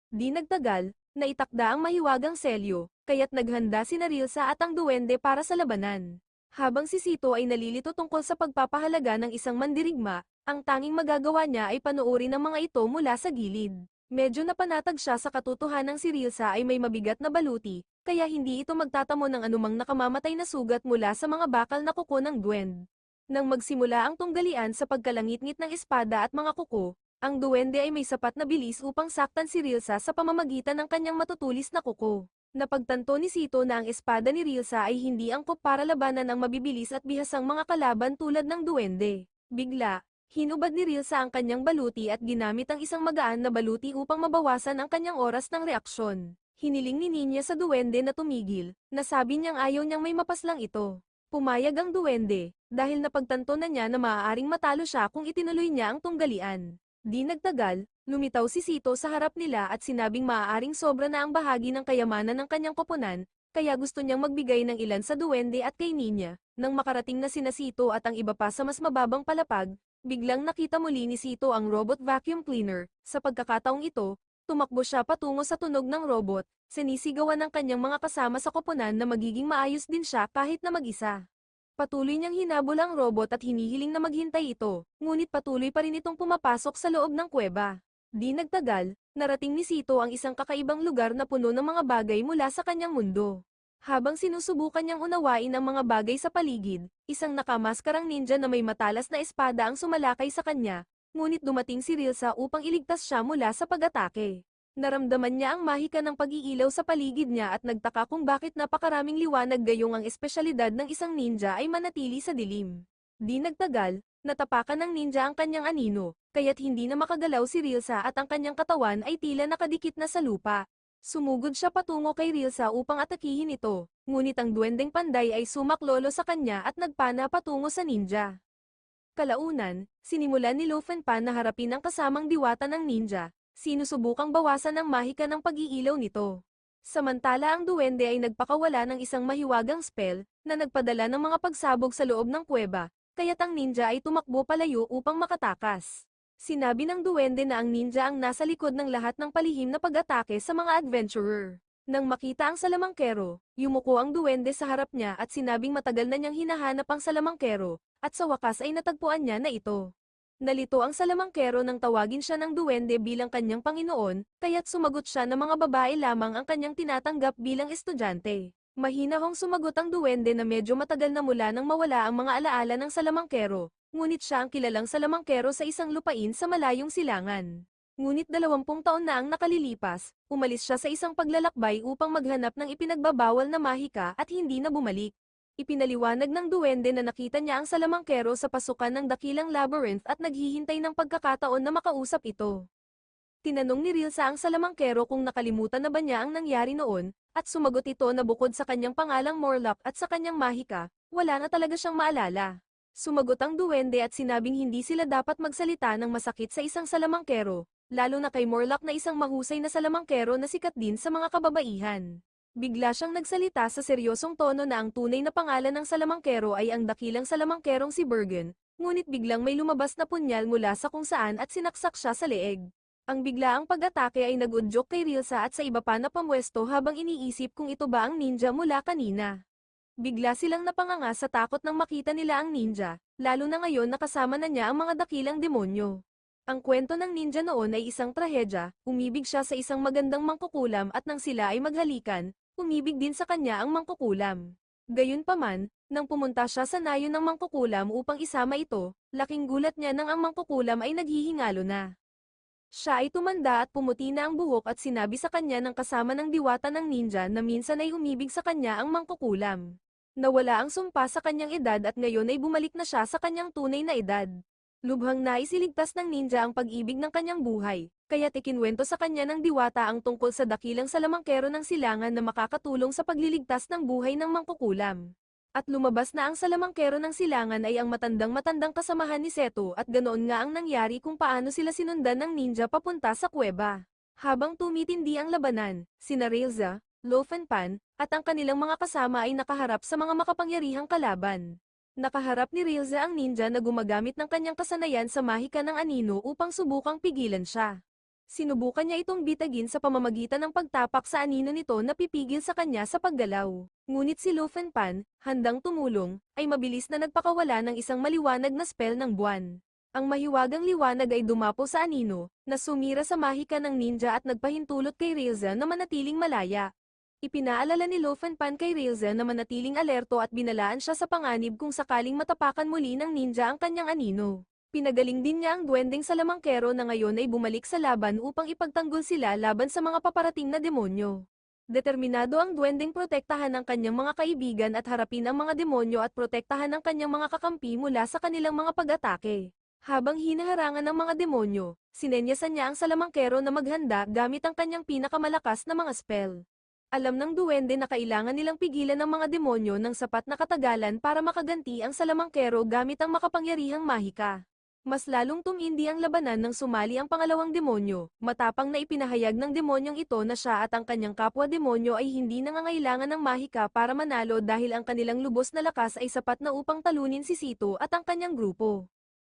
Di nagtagal, naitakda ang mahiwagang selyo, kaya't naghanda sina Rilsa at ang duwende para sa labanan. Habang si Sito ay nalilito tungkol sa pagpapahalaga ng isang mandirigma, ang tanging magagawa niya ay panuorin ang mga ito mula sa gilid. Medyo napanatag siya sa katotohanang si Rilsa ay may mabigat na baluti, kaya hindi ito magtatamo ng anumang nakamamatay na sugat mula sa mga bakal na kuko ng duwende. Nang magsimula ang tunggalian sa pagkalangit-ngit ng espada at mga kuko, ang duwende ay may sapat na bilis upang saktan si Rilsa sa pamamagitan ng kanyang matutulis na kuko. Napagtanto ni Sito na ang espada ni Rilsa ay hindi angkop para labanan ang mabibilis at bihasang mga kalaban tulad ng duwende. Bigla, hinubad ni Rilsa ang kanyang baluti at ginamit ang isang magaan na baluti upang mabawasan ang kanyang oras ng reaksyon. Hiniling ni Ninya sa duwende na tumigil, nasabi niyang ayaw niyang may mapaslang ito. Pumayag ang duwende, dahil napagtanto na niya na maaaring matalo siya kung itinuloy niya ang tunggalian. Di nagtagal, lumitaw si Sito sa harap nila at sinabing maaaring sobra na ang bahagi ng kayamanan ng kanyang koponan, kaya gusto niyang magbigay ng ilan sa duwende at kay Ninya. Nang makarating na sina Sito at ang iba pa sa mas mababang palapag, biglang nakita muli ni Sito ang robot vacuum cleaner. Sa pagkakataong ito, tumakbo siya patungo sa tunog ng robot, sinisigawan ng kanyang mga kasama sa koponan na magiging maayos din siya kahit na mag-isa. Patuloy niyang hinabol ang robot at hinihiling na maghintay ito, ngunit patuloy pa rin itong pumapasok sa loob ng kuweba. Di nagtagal, narating ni Sito ang isang kakaibang lugar na puno ng mga bagay mula sa kanyang mundo. Habang sinusubukan niyang unawain ang mga bagay sa paligid, isang nakamaskarang ninja na may matalas na espada ang sumalakay sa kanya, ngunit dumating si Rilsa upang iligtas siya mula sa pag-atake. Naramdaman niya ang mahika ng pag-iilaw sa paligid niya at nagtaka kung bakit napakaraming liwanag gayong ang espesyalidad ng isang ninja ay manatili sa dilim. Di nagtagal, natapakan ng ninja ang kanyang anino, kaya't hindi na makagalaw si Rilsa at ang kanyang katawan ay tila nakadikit na sa lupa. Sumugod siya patungo kay Rilsa upang atakihin ito, ngunit ang duwendeng panday ay sumaklolo sa kanya at nagpana patungo sa ninja. Kalaunan, sinimulan ni Lofanpan na harapin ang kasamang diwata ng ninja, sinusubukang bawasan ang mahika ng pag-iilaw nito. Samantala ang duwende ay nagpakawala ng isang mahiwagang spell, na nagpadala ng mga pagsabog sa loob ng kuweba, kaya't ang ninja ay tumakbo palayo upang makatakas. Sinabi ng duwende na ang ninja ang nasa likod ng lahat ng palihim na pag-atake sa mga adventurer. Nang makita ang salamangkero, yumuko ang duwende sa harap niya at sinabing matagal na niyang hinahanap ang salamangkero, at sa wakas ay natagpuan niya na ito. Nalito ang salamangkero nang tawagin siya ng duwende bilang kanyang Panginoon, kaya't sumagot siya na mga babae lamang ang kanyang tinatanggap bilang estudyante. Mahinahong sumagot ang duwende na medyo matagal na mula nang mawala ang mga alaala ng salamangkero, ngunit siya ang kilalang salamangkero sa isang lupain sa malayong silangan. Ngunit 20 taon na ang nakalilipas, umalis siya sa isang paglalakbay upang maghanap ng ipinagbabawal na mahika at hindi na bumalik. Ipinaliwanag ng duwende na nakita niya ang salamangkero sa pasukan ng dakilang labyrinth at naghihintay ng pagkakataon na makausap ito. Tinanong ni Rilsa ang salamangkero kung nakalimutan na ba niya ang nangyari noon, at sumagot ito na bukod sa kanyang pangalang Morlock at sa kanyang mahika, wala na talaga siyang maalala. Sumagot ang duwende at sinabing hindi sila dapat magsalita ng masakit sa isang salamangkero, lalo na kay Morlock na isang mahusay na salamangkero na sikat din sa mga kababaihan. Bigla siyang nagsalita sa seryosong tono na ang tunay na pangalan ng salamangkero ay ang dakilang salamangkerong si Bergen, ngunit biglang may lumabas na punyal mula sa kung saan at sinaksak siya sa leeg. Ang biglaang pag-atake ay nag-udyok kay Rilsa at sa iba pa na pamwesto habang iniisip kung ito ba ang ninja mula kanina. Bigla silang napanganga sa takot nang makita nila ang ninja, lalo na ngayon nakasama na niya ang mga dakilang demonyo. Ang kwento ng ninja noon ay isang trahedya, umibig siya sa isang magandang mangkukulam at nang sila ay maghalikan, umibig din sa kanya ang mangkukulam. Gayunpaman, nang pumunta siya sa nayon ng mangkukulam upang isama ito, laking gulat niya nang ang mangkukulam ay naghihingalo na. Siya ay tumanda at pumuti na ang buhok at sinabi sa kanya ng kasama ng diwata ng ninja na minsan ay umibig sa kanya ang mangkukulam. Nawala ang sumpa sa kanyang edad at ngayon ay bumalik na siya sa kanyang tunay na edad. Lubhang naisiligtas ng ninja ang pag-ibig ng kanyang buhay, kaya't ikinwento sa kanya ng diwata ang tungkol sa dakilang salamangkero ng silangan na makakatulong sa pagliligtas ng buhay ng mangkukulam. At lumabas na ang salamangkero ng silangan ay ang matandang-matandang kasamahan ni Seto at ganoon nga ang nangyari kung paano sila sinundan ng ninja papunta sa kuweba. Habang tumitindi ang labanan, sina Railza, Pan, at ang kanilang mga kasama ay nakaharap sa mga makapangyarihang kalaban. Nakaharap ni Railza ang ninja na gumagamit ng kanyang kasanayan sa mahika ng anino upang subukang pigilan siya. Sinubukan niya itong bitagin sa pamamagitan ng pagtapak sa anino nito na pipigil sa kanya sa paggalaw. Ngunit si Pan, handang tumulong, ay mabilis na nagpakawala ng isang maliwanag na spell ng buwan. Ang mahiwagang liwanag ay dumapo sa anino, na sumira sa mahika ng ninja at nagpahintulot kay Railza na manatiling malaya. Ipinaalala ni Pan kay Railza na manatiling alerto at binalaan siya sa panganib kung sakaling matapakan muli ng ninja ang kanyang anino. Pinagaling din niya ang duwendeng salamangkero na ngayon ay bumalik sa laban upang ipagtanggol sila laban sa mga paparating na demonyo. Determinado ang duwendeng protektahan ang kanyang mga kaibigan at harapin ang mga demonyo at protektahan ang kanyang mga kakampi mula sa kanilang mga pag-atake. Habang hinaharangan ng mga demonyo, sinenyasan niya ang salamangkero na maghanda gamit ang kanyang pinakamalakas na mga spell. Alam ng duwende na kailangan nilang pigilan ng mga demonyo ng sapat na katagalan para makaganti ang salamangkero gamit ang makapangyarihang mahika. Mas lalong tumindi ang labanan nang sumali ang pangalawang demonyo, matapang na ipinahayag ng demonyong ito na siya at ang kanyang kapwa-demonyo ay hindi nangangailangan ng mahika para manalo dahil ang kanilang lubos na lakas ay sapat na upang talunin si Sito at ang kanyang grupo.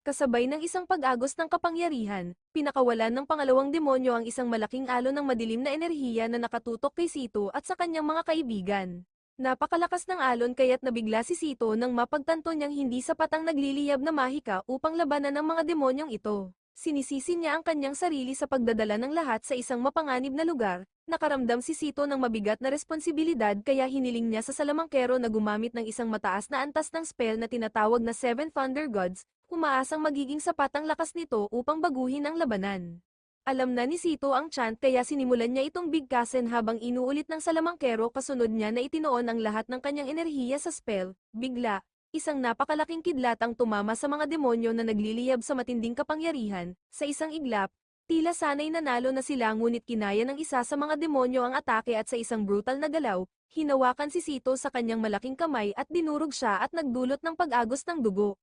Kasabay ng isang pag-agos ng kapangyarihan, pinakawalan ng pangalawang demonyo ang isang malaking alon ng madilim na enerhiya na nakatutok kay Sito at sa kanyang mga kaibigan. Napakalakas ng alon kaya't nabigla si Sito nang mapagtanto niyang hindi sapat ang nagliliyab na mahika upang labanan ng mga demonyong ito. Sinisisi niya ang kanyang sarili sa pagdadala ng lahat sa isang mapanganib na lugar. Nakaramdam si Sito ng mabigat na responsibilidad kaya hiniling niya sa salamangkero na gumamit ng isang mataas na antas ng spell na tinatawag na Seven Thunder Gods, umaasang magiging sapat ang lakas nito upang baguhin ang labanan. Alam na ni Sito ang chant kaya sinimulan niya itong bigkasin habang inuulit ng salamangkero kasunod niya na itinoon ang lahat ng kanyang enerhiya sa spell. Bigla, isang napakalaking kidlat ang tumama sa mga demonyo na nagliliyab sa matinding kapangyarihan. Sa isang iglap, tila sanay nanalo na sila ngunit kinaya ng isa sa mga demonyo ang atake at sa isang brutal na galaw, hinawakan si Sito sa kanyang malaking kamay at dinurog siya at nagdulot ng pag-agos ng dugo.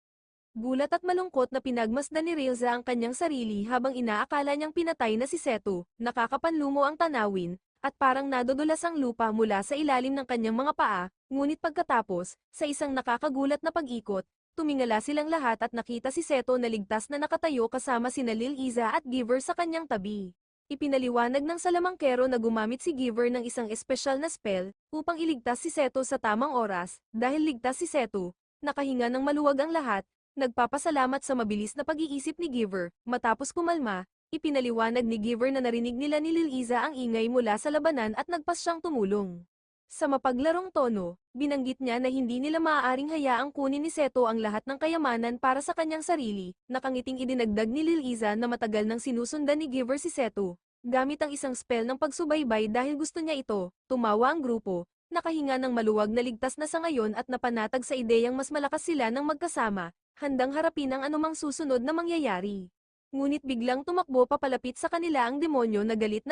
Gulat at malungkot na pinagmasdan ni Railza ang kanyang sarili habang inaakala niyang pinatay na si Seto, nakakapanlumo ang tanawin, at parang nadudulas ang lupa mula sa ilalim ng kanyang mga paa, ngunit pagkatapos, sa isang nakakagulat na pag-ikot, tumingala silang lahat at nakita si Seto na ligtas na nakatayo kasama sina Lil Iza at Giver sa kanyang tabi. Ipinaliwanag ng salamangkero na gumamit si Giver ng isang espesyal na spell upang iligtas si Seto sa tamang oras, dahil ligtas si Seto, nakahinga ng maluwag ang lahat. Nagpapasalamat sa mabilis na pag-iisip ni Giver, matapos kumalma, ipinaliwanag ni Giver na narinig nila ni Lil Iza ang ingay mula sa labanan at nagpas siyang tumulong. Sa mapaglarong tono, binanggit niya na hindi nila maaaring hayaang kunin ni Seto ang lahat ng kayamanan para sa kanyang sarili, nakangiting idinagdag ni Lil Iza na matagal nang sinusundan ni Giver si Seto, gamit ang isang spell ng pagsubaybay dahil gusto niya ito, tumawa ang grupo, nakahinga ng maluwag na ligtas na sa ngayon at napanatag sa ideyang mas malakas sila ng magkasama, handang harapin ang anumang susunod na mangyayari. Ngunit biglang tumakbo papalapit sa kanila ang demonyo na galit,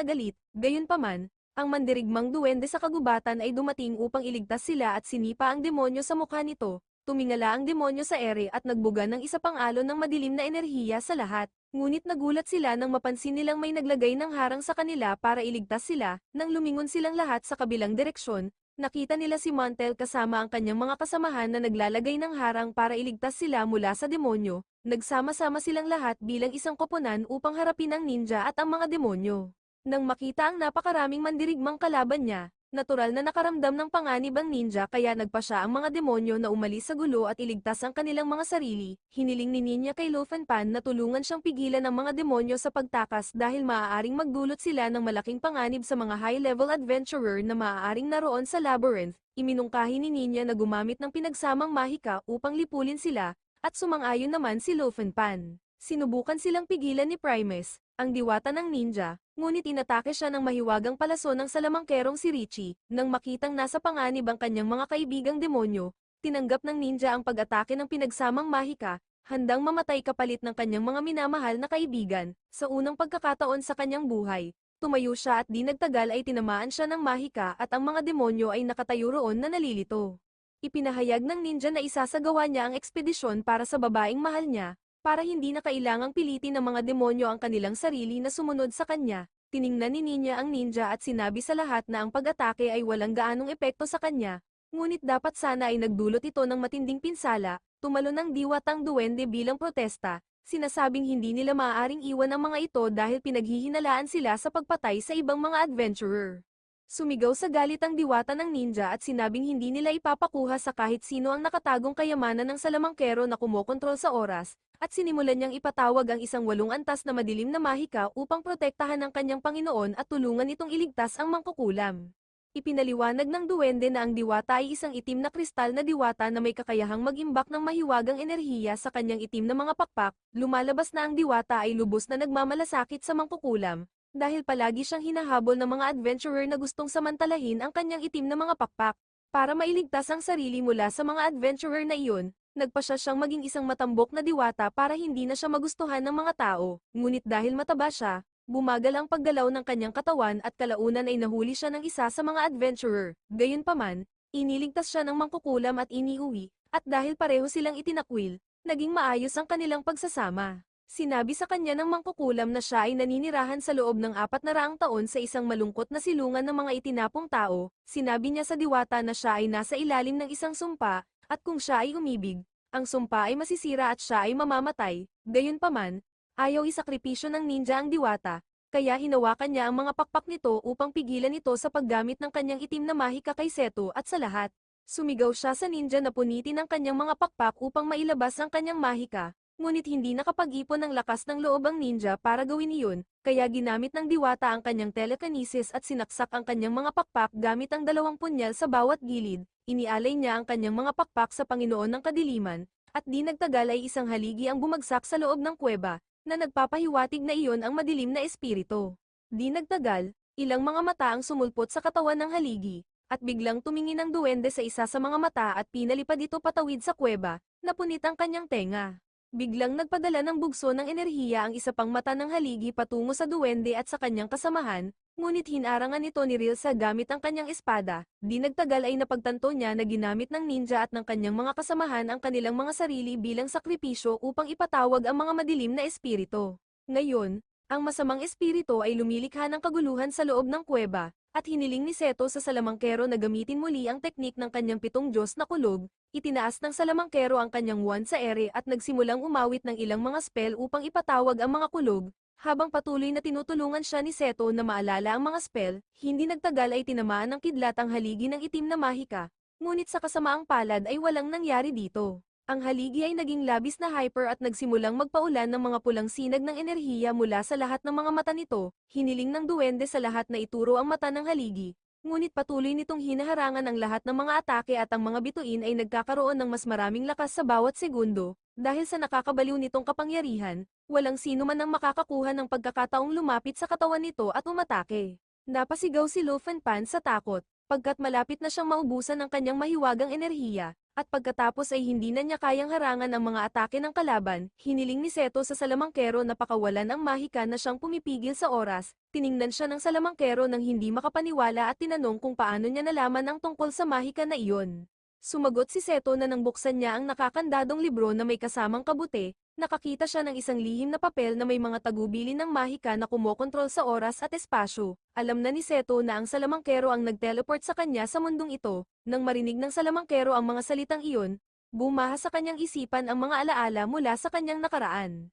gayunpaman, ang mandirigmang duwende sa kagubatan ay dumating upang iligtas sila at sinipa ang demonyo sa mukha nito, tumingala ang demonyo sa ere at nagbuga ng isa pang alon ng madilim na enerhiya sa lahat, ngunit nagulat sila nang mapansin nilang may naglagay ng harang sa kanila para iligtas sila, nang lumingon silang lahat sa kabilang direksyon. Nakita nila si Montel kasama ang kanyang mga kasamahan na naglalagay ng harang para iligtas sila mula sa demonyo, nagsama-sama silang lahat bilang isang koponan upang harapin ang ninja at ang mga demonyo. Nang makita ang napakaraming mandirigmang kalaban niya, Natural na nakaramdam ng panganib ang ninja kaya nagpa siya ang mga demonyo na umalis sa gulo at iligtas ang kanilang mga sarili. Hiniling ni Ninja kay Pan na tulungan siyang pigilan ang mga demonyo sa pagtakas dahil maaaring magdulot sila ng malaking panganib sa mga high-level adventurer na maaaring naroon sa labyrinth. Iminungkahi ni Ninja na gumamit ng pinagsamang mahika upang lipulin sila, at sumang-ayon naman si Pan. Sinubukan silang pigilan ni Primus, ang diwata ng ninja, ngunit inatake siya ng mahiwagang palaso ng salamangkerong si Richie. Nang makitang nasa panganib ang kanyang mga kaibigang demonyo, tinanggap ng ninja ang pag-atake ng pinagsamang mahika, handang mamatay kapalit ng kanyang mga minamahal na kaibigan. Sa unang pagkakataon sa kanyang buhay, tumayo siya at di nagtagal ay tinamaan siya ng mahika at ang mga demonyo ay nakatayo roon na nalilito. Ipinahayag ng ninja na isasagawa niya ang ekspedisyon para sa babaeng mahal niya, para hindi na kailangang pilitin ng mga demonyo ang kanilang sarili na sumunod sa kanya. Tiningnan ni Ninja ang ninja at sinabi sa lahat na ang pag-atake ay walang gaanong epekto sa kanya, ngunit dapat sana ay nagdulot ito ng matinding pinsala. Tumalon ng diwatang duwende bilang protesta, sinasabing hindi nila maaaring iwan ang mga ito dahil pinaghihinalaan sila sa pagpatay sa ibang mga adventurer. Sumigaw sa galit ang diwata ng ninja at sinabing hindi nila ipapakuha sa kahit sino ang nakatagong kayamanan ng salamangkero na kumokontrol sa oras, at sinimulan niyang ipatawag ang isang 8 antas na madilim na mahika upang protektahan ang kanyang Panginoon at tulungan itong iligtas ang mangkukulam. Ipinaliwanag ng duwende na ang diwata ay isang itim na kristal na diwata na may kakayahang mag-imbak ng mahiwagang enerhiya sa kanyang itim na mga pakpak. Lumalabas na ang diwata ay lubos na nagmamalasakit sa mangkukulam, dahil palagi siyang hinahabol ng mga adventurer na gustong samantalahin ang kanyang itim na mga pakpak. Para mailigtas ang sarili mula sa mga adventurer na iyon, nagpasya siyang maging isang matambok na diwata para hindi na siya magustuhan ng mga tao. Ngunit dahil mataba siya, bumagal ang paggalaw ng kanyang katawan at kalaunan ay nahuli siya ng isa sa mga adventurer. Gayunpaman, iniligtas siya ng mangkukulam at iniuwi, at dahil pareho silang itinakwil, naging maayos ang kanilang pagsasama. Sinabi sa kanya ng mangkukulam na siya ay naninirahan sa loob ng 400 taon sa isang malungkot na silungan ng mga itinapong tao. Sinabi niya sa diwata na siya ay nasa ilalim ng isang sumpa, at kung siya ay umibig, ang sumpa ay masisira at siya ay mamamatay. Gayunpaman, ayaw isakripisyo ng ninja ang diwata, kaya hinawakan niya ang mga pakpak nito upang pigilan ito sa paggamit ng kanyang itim na mahika kay Seto at sa lahat. Sumigaw siya sa ninja na punitin ang kanyang mga pakpak upang mailabas ang kanyang mahika. Ngunit hindi nakapag-ipon ng lakas ng loob ang ninja para gawin iyon, kaya ginamit ng diwata ang kanyang telekinesis at sinaksak ang kanyang mga pakpak gamit ang 2 punyal sa bawat gilid. Inialay niya ang kanyang mga pakpak sa Panginoon ng Kadiliman, at di nagtagal ay isang haligi ang bumagsak sa loob ng kuweba, na nagpapahiwatig na iyon ang madilim na espiritu. Di nagtagal, ilang mga mata ang sumulpot sa katawan ng haligi, at biglang tumingin ang duwende sa isa sa mga mata at pinalipad ito patawid sa kuweba, napunit ang kanyang tenga. Biglang nagpadala ng bugso ng enerhiya ang isa pang mata ng haligi patungo sa duwende at sa kanyang kasamahan, ngunit hinarangan ito ni Rilsa gamit ang kanyang espada. Di nagtagal ay napagtanto niya na ginamit ng ninja at ng kanyang mga kasamahan ang kanilang mga sarili bilang sakripisyo upang ipatawag ang mga madilim na espiritu. Ngayon, ang masamang espiritu ay lumilikha ng kaguluhan sa loob ng kuweba, at hiniling ni Seto sa salamangkero na gamitin muli ang teknik ng kanyang 7 Diyos na kulog. Itinaas ng salamangkero ang kanyang wand sa ere at nagsimulang umawit ng ilang mga spell upang ipatawag ang mga kulog. Habang patuloy na tinutulungan siya ni Seto na maalala ang mga spell, hindi nagtagal ay tinamaan ng kidlat ang haligi ng itim na mahika, ngunit sa kasamaang palad ay walang nangyari dito. Ang haligi ay naging labis na hyper at nagsimulang magpaulan ng mga pulang sinag ng enerhiya mula sa lahat ng mga mata nito. Hiniling ng duwende sa lahat na ituro ang mata ng haligi, ngunit patuloy nitong hinaharangan ang lahat ng mga atake at ang mga bituin ay nagkakaroon ng mas maraming lakas sa bawat segundo. Dahil sa nakakabaliw nitong kapangyarihan, walang sino man ang makakakuha ng pagkakataong lumapit sa katawan nito at umatake. Napasigaw si Pan sa takot, pagkat malapit na siyang maubusan ng kanyang mahiwagang enerhiya. At pagkatapos ay hindi na niya kayang harangan ang mga atake ng kalaban, hiniling ni Seto sa salamangkero na pakawalan ang mahika na siyang pumipigil sa oras. Tiningnan siya ng salamangkero nang hindi makapaniwala at tinanong kung paano niya nalaman ang tungkol sa mahika na iyon. Sumagot si Seto na nang buksan niya ang nakakandadong libro na may kasamang kabute, nakakita siya ng isang lihim na papel na may mga tagubilin ng mahika na kumokontrol sa oras at espasyo. Alam na ni Seto na ang salamangkero ang nag-teleport sa kanya sa mundong ito. Nang marinig ng salamangkero ang mga salitang iyon, bumaha sa kanyang isipan ang mga alaala mula sa kanyang nakaraan.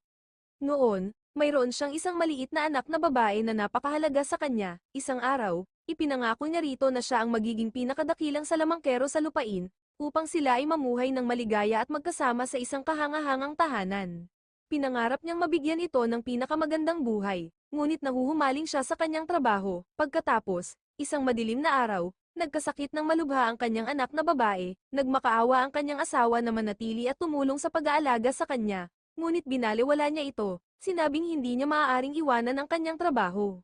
Noon, mayroon siyang isang maliit na anak na babae na napakahalaga sa kanya. Isang araw, Ipinangako niya rito na siya ang magiging pinakadakilang salamangkero sa lupain, upang sila ay mamuhay ng maligaya at magkasama sa isang kahangahangang tahanan. Pinangarap niyang mabigyan ito ng pinakamagandang buhay, ngunit nahuhumaling siya sa kanyang trabaho. Pagkatapos, isang madilim na araw, nagkasakit ng malubha ang kanyang anak na babae, nagmakaawa ang kanyang asawa na manatili at tumulong sa pag-aalaga sa kanya, ngunit binaliwala niya ito, sinabing hindi niya maaaring iwanan ang kanyang trabaho.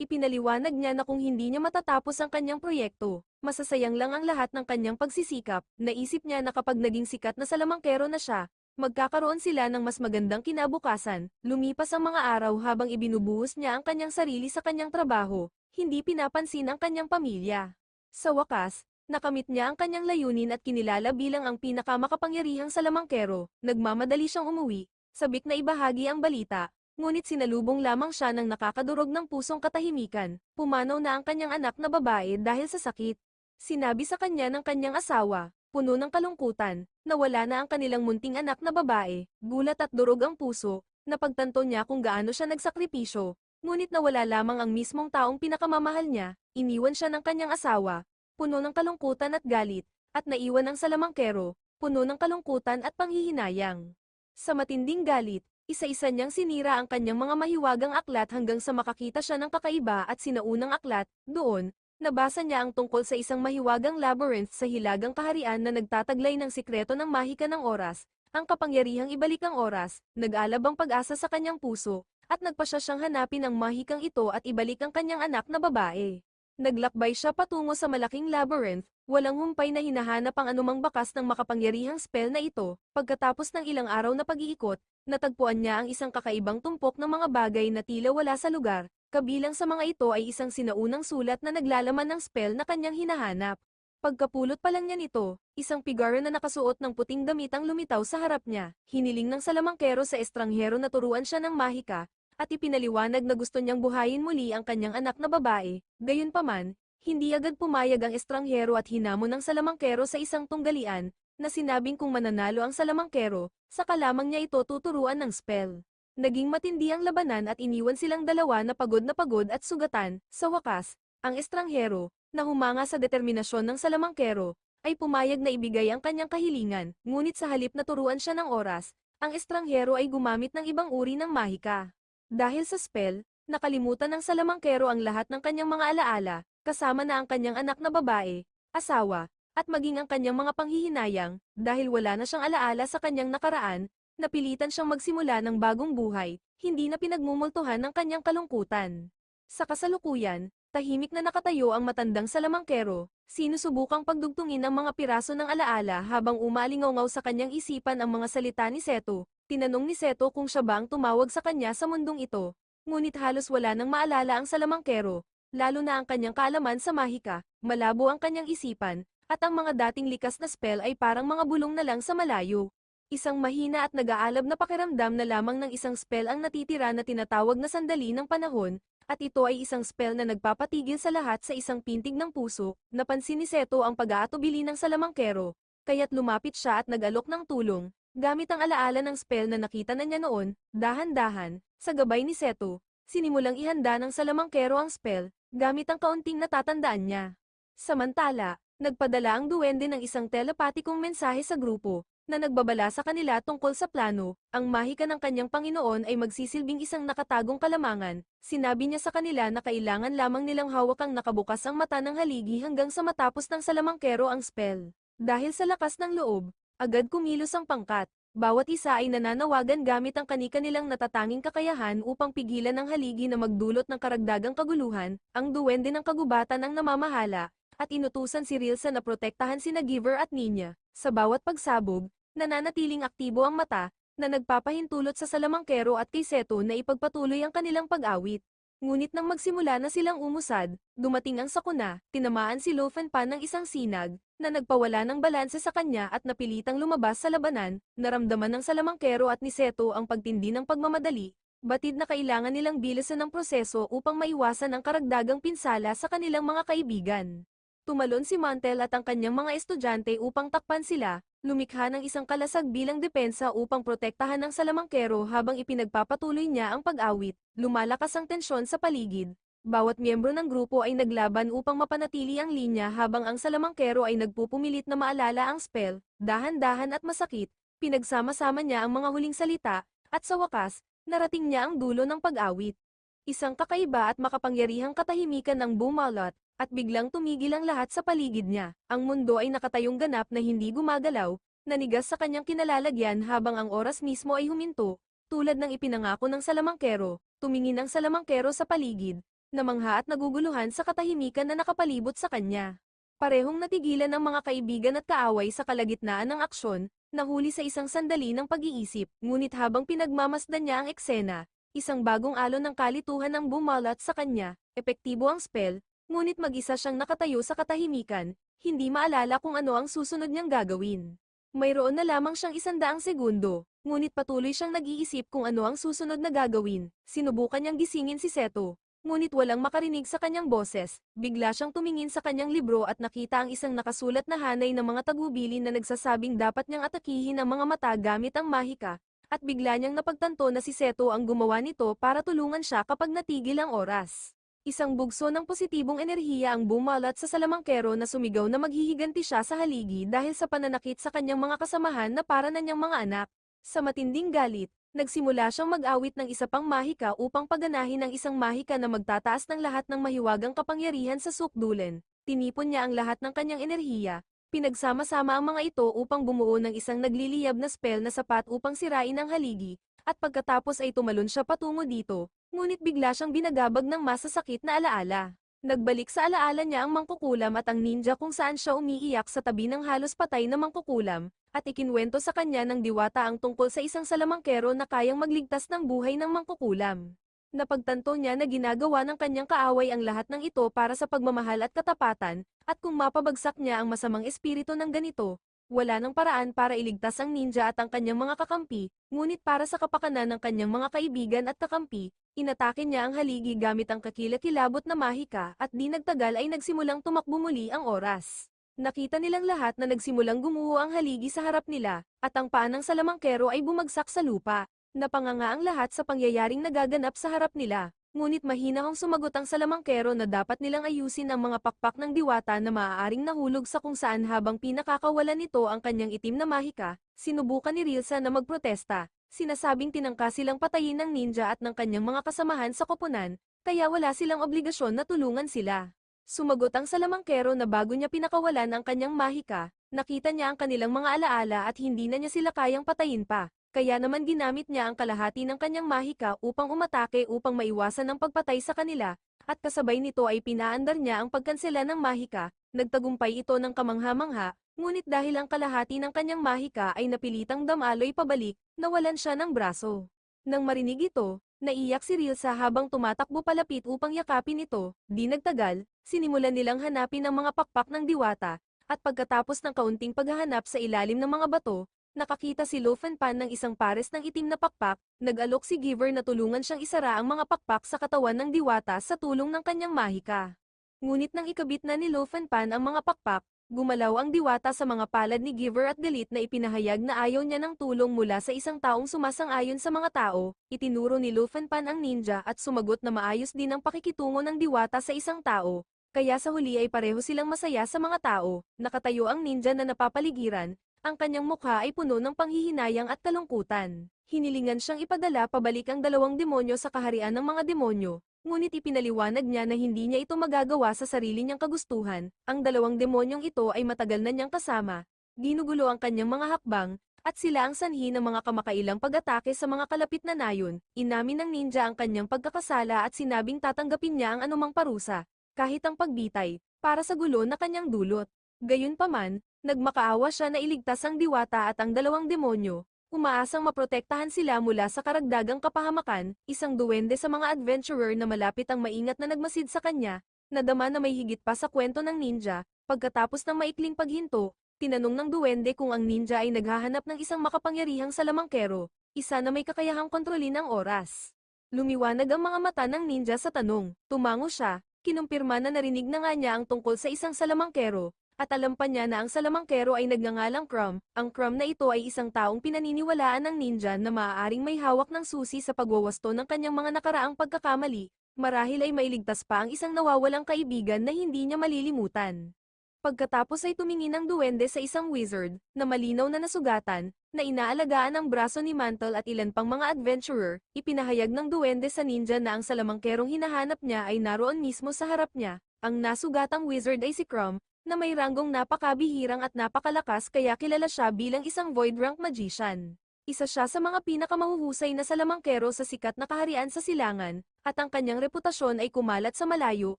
Ipinaliwanag niya na kung hindi niya matatapos ang kanyang proyekto, masasayang lang ang lahat ng kanyang pagsisikap. Naisip niya na kapag naging sikat na salamangkero na siya, magkakaroon sila ng mas magandang kinabukasan. Lumipas ang mga araw habang ibinubuhos niya ang kanyang sarili sa kanyang trabaho, hindi pinapansin ang kanyang pamilya. Sa wakas, nakamit niya ang kanyang layunin at kinilala bilang ang pinakamakapangyarihang salamangkero. Nagmamadali siyang umuwi, sabik na ibahagi ang balita. Ngunit sinalubong lamang siya ng nakakadurog ng pusong katahimikan. Pumanaw na ang kanyang anak na babae dahil sa sakit. Sinabi sa kanya ng kanyang asawa, puno ng kalungkutan, na wala na ang kanilang munting anak na babae. Gulat at durog ang puso, napagtanto niya kung gaano siya nagsakripisyo. Ngunit nawala lamang ang mismong taong pinakamamahal niya. Iniwan siya ng kanyang asawa, puno ng kalungkutan at galit, at naiwan ang salamangkero, puno ng kalungkutan at panghihinayang. Sa matinding galit, isa-isa niyang sinira ang kanyang mga mahiwagang aklat hanggang sa makakita siya ng kakaiba at sinaunang aklat. Doon, nabasa niya ang tungkol sa isang mahiwagang labyrinth sa hilagang kaharian na nagtataglay ng sikreto ng mahika ng oras, ang kapangyarihang ibalik ang oras. Nag-alab ang pag-asa sa kanyang puso, at nagpasya siyang hanapin ang mahikang ito at ibalik ang kanyang anak na babae. Naglakbay siya patungo sa malaking labyrinth, walang humpay na hinahanap ang anumang bakas ng makapangyarihang spell na ito. Pagkatapos ng ilang araw na pag-iikot, natagpuan niya ang isang kakaibang tumpok ng mga bagay na tila wala sa lugar. Kabilang sa mga ito ay isang sinaunang sulat na naglalaman ng spell na kanyang hinahanap. Pagkapulot pa lang niya nito, isang figura na nakasuot ng puting damit ang lumitaw sa harap niya. Hiniling ng salamangkero sa estranghero na turuan siya ng mahika, at ipinaliwanag na gusto niyang buhayin muli ang kanyang anak na babae. Gayunpaman, hindi agad pumayag ang estranghero at hinamon ng salamangkero sa isang tunggalian, na sinabing kung mananalo ang salamangkero, saka lamang niya ito tuturuan ng spell. Naging matindi ang labanan at iniwan silang dalawa na pagod at sugatan. Sa wakas, ang estranghero, na humanga sa determinasyon ng salamangkero, ay pumayag na ibigay ang kanyang kahilingan, ngunit sa halip na turuan siya ng oras, ang estranghero ay gumamit ng ibang uri ng mahika. Dahil sa spell, nakalimutan ng salamangkero ang lahat ng kanyang mga alaala, kasama na ang kanyang anak na babae, asawa, at maging ang kanyang mga panghihinayang. Dahil wala na siyang alaala sa kanyang nakaraan, napilitan siyang magsimula ng bagong buhay, hindi na pinagmumultuhan ng kanyang kalungkutan. Sa kasalukuyan, tahimik na nakatayo ang matandang salamangkero, sinusubukang pagdugtungin ang mga piraso ng alaala habang umalingaw sa kanyang isipan ang mga salita ni Seto. Tinanong ni Seto kung siya ba ang tumawag sa kanya sa mundong ito, ngunit halos wala nang maalala ang salamangkero, lalo na ang kanyang kaalaman sa mahika. Malabo ang kanyang isipan, at ang mga dating likas na spell ay parang mga bulong na lang sa malayo. Isang mahina at nag-aalab na pakiramdam na lamang ng isang spell ang natitira na tinatawag na sandali ng panahon, at ito ay isang spell na nagpapatigil sa lahat sa isang pintig ng puso. Napansin ni Seto ang pag-aatubili ng salamangkero, kaya't lumapit siya at nag-alok ng tulong. Gamit ang alaala ng spell na nakita na niya noon, dahan-dahan, sa gabay ni Seto, sinimulang ihanda ng salamangkero ang spell, gamit ang kaunting natatandaan niya. Samantala, nagpadala ang duwende ng isang telepatikong mensahe sa grupo, na nagbabala sa kanila tungkol sa plano. Ang mahika ng kanyang Panginoon ay magsisilbing isang nakatagong kalamangan. Sinabi niya sa kanila na kailangan lamang nilang hawakang nakabukas ang mata ng haligi hanggang sa matapos ng salamangkero ang spell. Dahil sa lakas ng loob, agad kumilos ang pangkat. Bawat isa ay nananawagan gamit ang kani-kanilang natatanging kakayahan upang pigilan ang haligi na magdulot ng karagdagang kaguluhan. Ang duwende ng kagubatan ang namamahala, at inutusan si Rilsa na protektahan sina Giver at Ninya. Sa bawat pagsabog, nananatiling aktibo ang mata, na nagpapahintulot sa salamangkero at kay Seto na ipagpatuloy ang kanilang pag-awit. Ngunit nang magsimula na silang umusad, dumating ang sakuna, tinamaan si Lofenpan ng isang sinag, na nagpawala ng balanse sa kanya at napilitang lumabas sa labanan. Naramdaman ng salamangkero at ni Seto ang pagtindi ng pagmamadali, batid na kailangan nilang bilisan ang proseso upang maiwasan ang karagdagang pinsala sa kanilang mga kaibigan. Tumalon si Mantel at ang kanyang mga estudyante upang takpan sila, lumikha ng isang kalasag bilang depensa upang protektahan ng salamangkero habang ipinagpapatuloy niya ang pag-awit. Lumalakas ang tensyon sa paligid, Bawat miyembro ng grupo ay naglaban upang mapanatili ang linya habang ang salamangkero ay nagpupumilit na maalala ang spell, dahan-dahan at masakit, pinagsama-sama niya ang mga huling salita, at sa wakas, narating niya ang dulo ng pag-awit. Isang kakaiba at makapangyarihang katahimikan ng bumalot, at biglang tumigil ang lahat sa paligid niya. Ang mundo ay nakatayong ganap na hindi gumagalaw, nanigas sa kanyang kinalalagyan habang ang oras mismo ay huminto, tulad ng ipinangako ng salamangkero. Tumingin ang salamangkero sa paligid, namangha at naguguluhan sa katahimikan na nakapalibot sa kanya. Parehong natigilan ang mga kaibigan at kaaway sa kalagitnaan ng aksyon, nahuli sa isang sandali ng pag-iisip, ngunit habang pinagmamasdan niya ang eksena, isang bagong alon ng kalituhan ang bumalat sa kanya, epektibo ang spell, ngunit mag-isa siyang nakatayo sa katahimikan, hindi maalala kung ano ang susunod niyang gagawin. Mayroon na lamang siyang 100 segundo, ngunit patuloy siyang nag-iisip kung ano ang susunod na gagawin. Sinubukan niyang gisingin si Seto, ngunit walang makarinig sa kanyang boses. Bigla siyang tumingin sa kanyang libro at nakita ang isang nakasulat na hanay ng mga tagubilin na nagsasabing dapat niyang atakihin ang mga mata gamit ang mahika, at bigla niyang napagtanto na si Seto ang gumawa nito para tulungan siya kapag natigil ang oras. Isang bugso ng positibong enerhiya ang bumalat sa salamangkero na sumigaw na maghihiganti siya sa haligi dahil sa pananakit sa kanyang mga kasamahan na para na niyang mga anak. Sa matinding galit, nagsimula siyang mag-awit ng isa pang mahika upang paganahin ang isang mahika na magtataas ng lahat ng mahiwagang kapangyarihan sa sukdulen. Tinipon niya ang lahat ng kanyang enerhiya, pinagsama-sama ang mga ito upang bumuo ng isang nagliliyab na spell na sapat upang sirain ang haligi, at pagkatapos ay tumalon siya patungo dito, ngunit bigla siyang binagabag ng masasakit na alaala. Nagbalik sa alaala niya ang mangkukulam at ang ninja kung saan siya umiiyak sa tabi ng halos patay na mangkukulam, at ikinwento sa kanya ng diwata ang tungkol sa isang salamangkero na kayang magligtas ng buhay ng mangkukulam. Napagtanto niya na ginagawa ng kanyang kaaway ang lahat ng ito para sa pagmamahal at katapatan, at kung mapabagsak niya ang masamang espiritu ng ganito, wala ng paraan para iligtas ang ninja at ang kanyang mga kakampi, ngunit para sa kapakanan ng kanyang mga kaibigan at kakampi, inatake niya ang haligi gamit ang kakilakilabot na mahika at di nagtagal ay nagsimulang tumakbo muli ang oras. Nakita nilang lahat na nagsimulang gumuho ang haligi sa harap nila, at ang paa ng salamangkero ay bumagsak sa lupa. Napanganga ang lahat sa pangyayaring nagaganap sa harap nila, ngunit mahinahong sumagot ang salamangkero na dapat nilang ayusin ang mga pakpak ng diwata na maaaring nahulog sa kung saan habang pinakakawalan nito ang kanyang itim na mahika. Sinubukan ni Rilsa na magprotesta, sinasabing tinangka silang patayin ng ninja at ng kanyang mga kasamahan sa koponan, kaya wala silang obligasyon na tulungan sila. Sumagot ang salamangkero na bago niya pinakawalan ang kanyang mahika, nakita niya ang kanilang mga alaala at hindi na niya sila kayang patayin pa. Kaya naman ginamit niya ang kalahati ng kanyang mahika upang umatake upang maiwasan ang pagpatay sa kanila, at kasabay nito ay pinaandar niya ang pagkansela ng mahika. Nagtagumpay ito ng kamangha-mangha, ngunit dahil ang kalahati ng kanyang mahika ay napilitang damaloy pabalik, nawalan siya ng braso. Nang marinig ito, naiyak si Rilsa habang tumatakbo palapit upang yakapin ito. Di nagtagal, sinimulan nilang hanapin ang mga pakpak ng diwata, at pagkatapos ng kaunting paghahanap sa ilalim ng mga bato, nakakita si Lofenpan ng isang pares ng itim na pakpak. Nag-alok si Giver na tulungan siyang isara ang mga pakpak sa katawan ng diwata sa tulong ng kanyang mahika. Ngunit nang ikabit na ni Lofenpan ang mga pakpak, gumalaw ang diwata sa mga palad ni Giver at galit na ipinahayag na ayaw niya ng tulong mula sa isang taong sumasang-ayon sa mga tao. Itinuro ni Lofenpan ang ninja at sumagot na maayos din ang pakikitungo ng diwata sa isang tao. Kaya sa huli ay pareho silang masaya sa mga tao. Nakatayo ang ninja na napapaligiran. Ang kanyang mukha ay puno ng panghihinayang at kalungkutan. Hinilingan siyang ipadala pabalik ang 2 demonyo sa kaharian ng mga demonyo, ngunit ipinaliwanag niya na hindi niya ito magagawa sa sarili niyang kagustuhan. Ang 2 demonyong ito ay matagal na niyang kasama. Ginugulo ang kanyang mga hakbang, at sila ang sanhi ng mga kamakailang pag-atake sa mga kalapit na nayon. Inamin ng ninja ang kanyang pagkakasala at sinabing tatanggapin niya ang anumang parusa, kahit ang pagbitay, para sa gulo na kanyang dulot. Gayunpaman, nagmakaawa siya na iligtas ang diwata at ang 2 demonyo, umaasang maprotektahan sila mula sa karagdagang kapahamakan. Isang duwende sa mga adventurer na malapit ang maingat na nagmasid sa kanya, nadama na may higit pa sa kwento ng ninja. Pagkatapos ng maikling paghinto, tinanong ng duwende kung ang ninja ay naghahanap ng isang makapangyarihang salamangkero, isa na may kakayahang kontrolin ang oras. Lumiwanag ang mga mata ng ninja sa tanong, tumango siya, kinumpirma na narinig na nga niya ang tungkol sa isang salamangkero, at alam pa niya na ang salamangkero ay nagngangalang Crumb. Ang Crumb na ito ay isang taong pinaniniwalaan ng ninja na maaaring may hawak ng susi sa pagwawasto ng kanyang mga nakaraang pagkakamali, Marahil ay mailigtas pa ang isang nawawalang kaibigan na hindi niya malilimutan. Pagkatapos ay tumingin ang duwende sa isang wizard, na malinaw na nasugatan, na inaalagaan ang braso ni Mantle at ilan pang mga adventurer. Ipinahayag ng duwende sa ninja na ang salamangkerong hinahanap niya ay naroon mismo sa harap niya. Ang nasugatang wizard ay si Crumb, na may ranggong napakabihirang at napakalakas kaya kilala siya bilang isang void rank magician. Isa siya sa mga pinakamahuhusay na salamangkero sa sikat na kaharian sa silangan, at ang kanyang reputasyon ay kumalat sa malayo.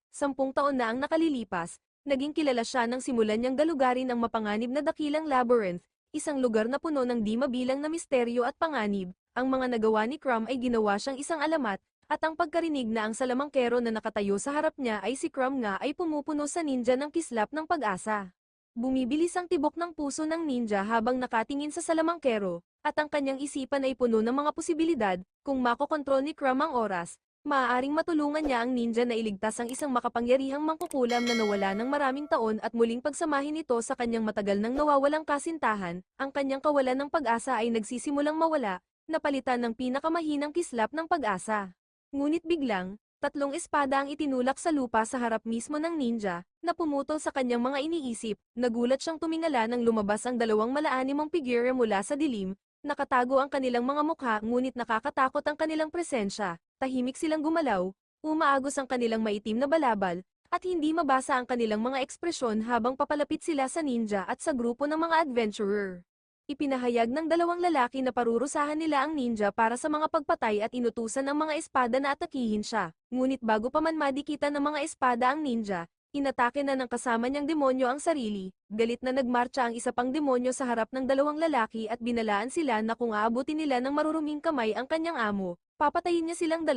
10 taon na ang nakalilipas. Naging kilala siya nang simulan niyang galugarin ang mapanganib na dakilang labyrinth, isang lugar na puno ng di mabilang na misteryo at panganib. Ang mga nagawa ni Crumb ay ginawa siyang isang alamat, at ang pagkarinig na ang salamangkero na nakatayo sa harap niya ay si Crumb nga ay pumupuno sa ninja ng kislap ng pag-asa. Bumibilis ang tibok ng puso ng ninja habang nakatingin sa salamangkero, at ang kanyang isipan ay puno ng mga posibilidad. Kung makokontrol ni Crumb ang oras, maaaring matulungan niya ang ninja na iligtas ang isang makapangyarihang mangkukulam na nawala ng maraming taon at muling pagsamahin ito sa kanyang matagal nang nawawalang kasintahan. Ang kanyang kawalan ng pag-asa ay nagsisimulang mawala, napalitan ng pinakamahinang kislap ng pag-asa. Ngunit biglang, 3 espada ang itinulak sa lupa sa harap mismo ng ninja, na pumutol sa kanyang mga iniisip. Nagulat siyang tumingala nang lumabas ang 2 malaanimong figure mula sa dilim. Nakatago ang kanilang mga mukha ngunit nakakatakot ang kanilang presensya. Tahimik silang gumalaw, umaagos ang kanilang maitim na balabal, at hindi mabasa ang kanilang mga ekspresyon habang papalapit sila sa ninja at sa grupo ng mga adventurer. Ipinahayag ng 2 lalaki na parurusahan nila ang ninja para sa mga pagpatay at inutusan ng mga espada na atakihin siya. Ngunit bago pa man madikitan ng mga espada ang ninja, inatake na ng kasama niyang demonyo ang sarili. Galit na nagmarcha ang isa pang demonyo sa harap ng 2 lalaki at binalaan sila na kung aabutin nila ng maruruming kamay ang kanyang amo, papatayin niya silang 2.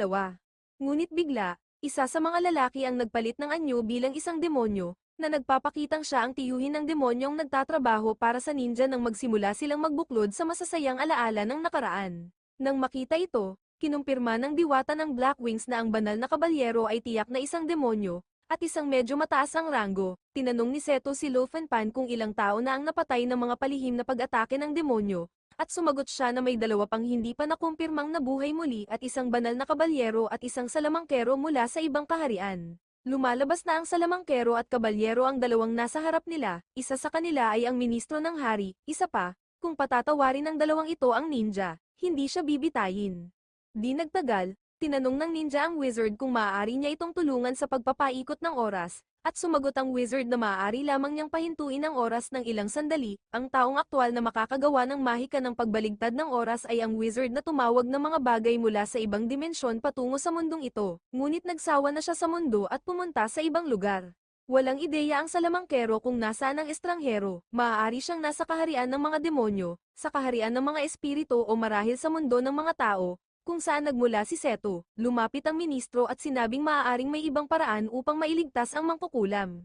Ngunit bigla, isa sa mga lalaki ang nagpalit ng anyo bilang isang demonyo, na nagpapakitang siya ang tiyuhin ng demonyong nagtatrabaho para sa ninja nang magsimula silang magbuklod sa masasayang alaala ng nakaraan. Nang makita ito, kinumpirma ng diwata ng Black Wings na ang banal na kabalyero ay tiyak na isang demonyo, at isang medyo mataas ang ranggo. Tinanong ni Seto si Loafenpan kung ilang tao na ang napatay ng mga palihim na pag-atake ng demonyo, at sumagot siya na may 2 pang hindi pa nakumpirmang nabuhay muli at isang banal na kabalyero at isang salamangkero mula sa ibang kaharian. Lumalabas na ang salamangkero at kabalyero ang 2 nasa harap nila, isa sa kanila ay ang ministro ng hari, isa pa, kung patatawarin ng 2 ito ang ninja, hindi siya bibitayin. Di nagtagal, tinanong ng ninja ang wizard kung maaari niya itong tulungan sa pagpapaikot ng oras, at sumagot ang wizard na maaari lamang niyang pahintuin ang oras ng ilang sandali. Ang taong aktwal na makakagawa ng mahika ng pagbaligtad ng oras ay ang wizard na tumawag ng mga bagay mula sa ibang dimensyon patungo sa mundong ito, ngunit nagsawa na siya sa mundo at pumunta sa ibang lugar. Walang ideya ang salamangkero kung nasaan ang estranghero. Maaari siyang nasa kaharian ng mga demonyo, sa kaharian ng mga espiritu o marahil sa mundo ng mga tao, kung saan nagmula si Seto. Lumapit ang ministro at sinabing maaaring may ibang paraan upang mailigtas ang mangkukulam.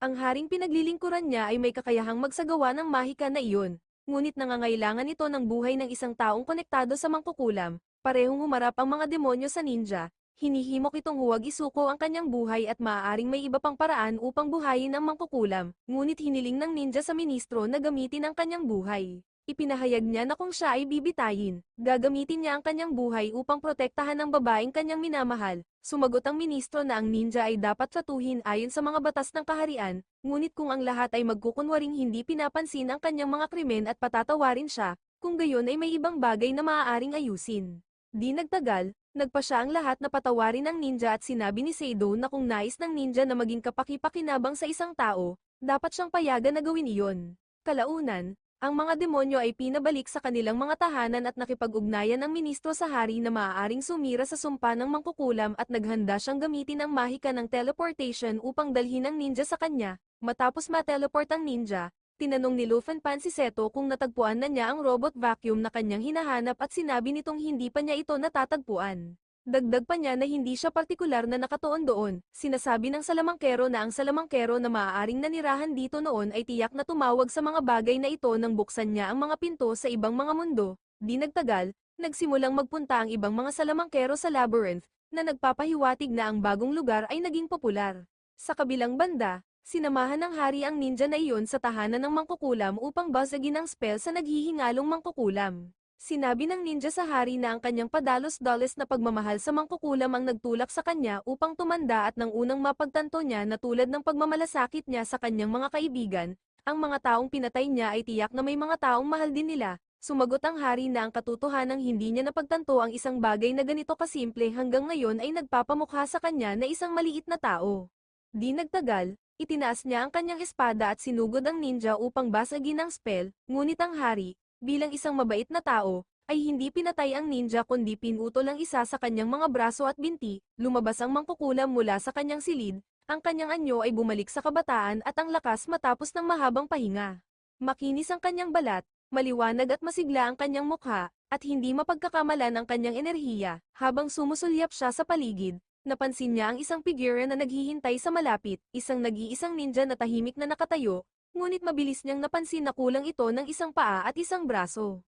Ang haring pinaglilingkuran niya ay may kakayahang magsagawa ng mahika na iyon, ngunit nangangailangan ito ng buhay ng isang taong konektado sa mangkukulam. Parehong humarap ang mga demonyo sa ninja. Hinihimok itong huwag isuko ang kanyang buhay at maaaring may iba pang paraan upang buhayin ang mangkukulam, ngunit hiniling ng ninja sa ministro na gamitin ang kanyang buhay. Ipinahayag niya na kung siya ay bibitayin, gagamitin niya ang kanyang buhay upang protektahan ang babaeng kanyang minamahal. Sumagot ang ministro na ang ninja ay dapat tratuhin ayon sa mga batas ng kaharian, ngunit kung ang lahat ay magkukunwaring hindi pinapansin ang kanyang mga krimen at patatawarin siya, kung gayon ay may ibang bagay na maaaring ayusin. Di nagtagal, nagpa siya ang lahat na patawarin ang ninja at sinabi ni Seido na kung nais ng ninja na maging kapaki-pakinabang sa isang tao, dapat siyang payagan na gawin iyon. Kalaunan, ang mga demonyo ay pinabalik sa kanilang mga tahanan at nakipag-ugnayan ng ministro sa hari na maaaring sumira sa sumpa ng mangkukulam at naghanda siyang gamitin ang mahika ng teleportation upang dalhin ang ninja sa kanya. Matapos ma-teleport ang ninja, tinanong ni Loafenpan si Seto kung natagpuan na niya ang robot vacuum na kanyang hinahanap at sinabi nitong hindi pa niya ito natatagpuan. Dagdag pa niya na hindi siya partikular na nakatuon doon. Sinasabi ng salamangkero na ang salamangkero na maaaring nanirahan dito noon ay tiyak na tumawag sa mga bagay na ito nang buksan niya ang mga pinto sa ibang mga mundo. Di nagtagal, nagsimulang magpunta ang ibang mga salamangkero sa labyrinth, na nagpapahiwatig na ang bagong lugar ay naging popular. Sa kabilang banda, sinamahan ng hari ang ninja na iyon sa tahanan ng mangkukulam upang basagin ang spell sa naghihingalong mangkukulam. Sinabi ng ninja sa hari na ang kanyang padalos-dales na pagmamahal sa mangkukulam ang nagtulak sa kanya upang tumanda at nang unang mapagtanto niya na tulad ng pagmamalasakit niya sa kanyang mga kaibigan, ang mga taong pinatay niya ay tiyak na may mga taong mahal din nila. Sumagot ang hari na ang katotohanang hindi niya napagtanto ang isang bagay na ganito kasimple hanggang ngayon ay nagpapamukha sa kanya na isang maliit na tao. Di nagtagal, itinaas niya ang kanyang espada at sinugod ang ninja upang basagin ang spell, ngunit ang hari, bilang isang mabait na tao, ay hindi pinatay ang ninja kundi pinutol ang isa sa kanyang mga braso at binti, lumabas ang mangkukulam mula sa kanyang silid, ang kanyang anyo ay bumalik sa kabataan at ang lakas matapos ng mahabang pahinga. Makinis ang kanyang balat, maliwanag at masigla ang kanyang mukha, at hindi mapagkakamalan ang kanyang enerhiya, habang sumusulyap siya sa paligid. Napansin niya ang isang figure na naghihintay sa malapit, isang nag-iisang ninja na tahimik na nakatayo, ngunit mabilis niyang napansin na kulang ito ng isang paa at isang braso.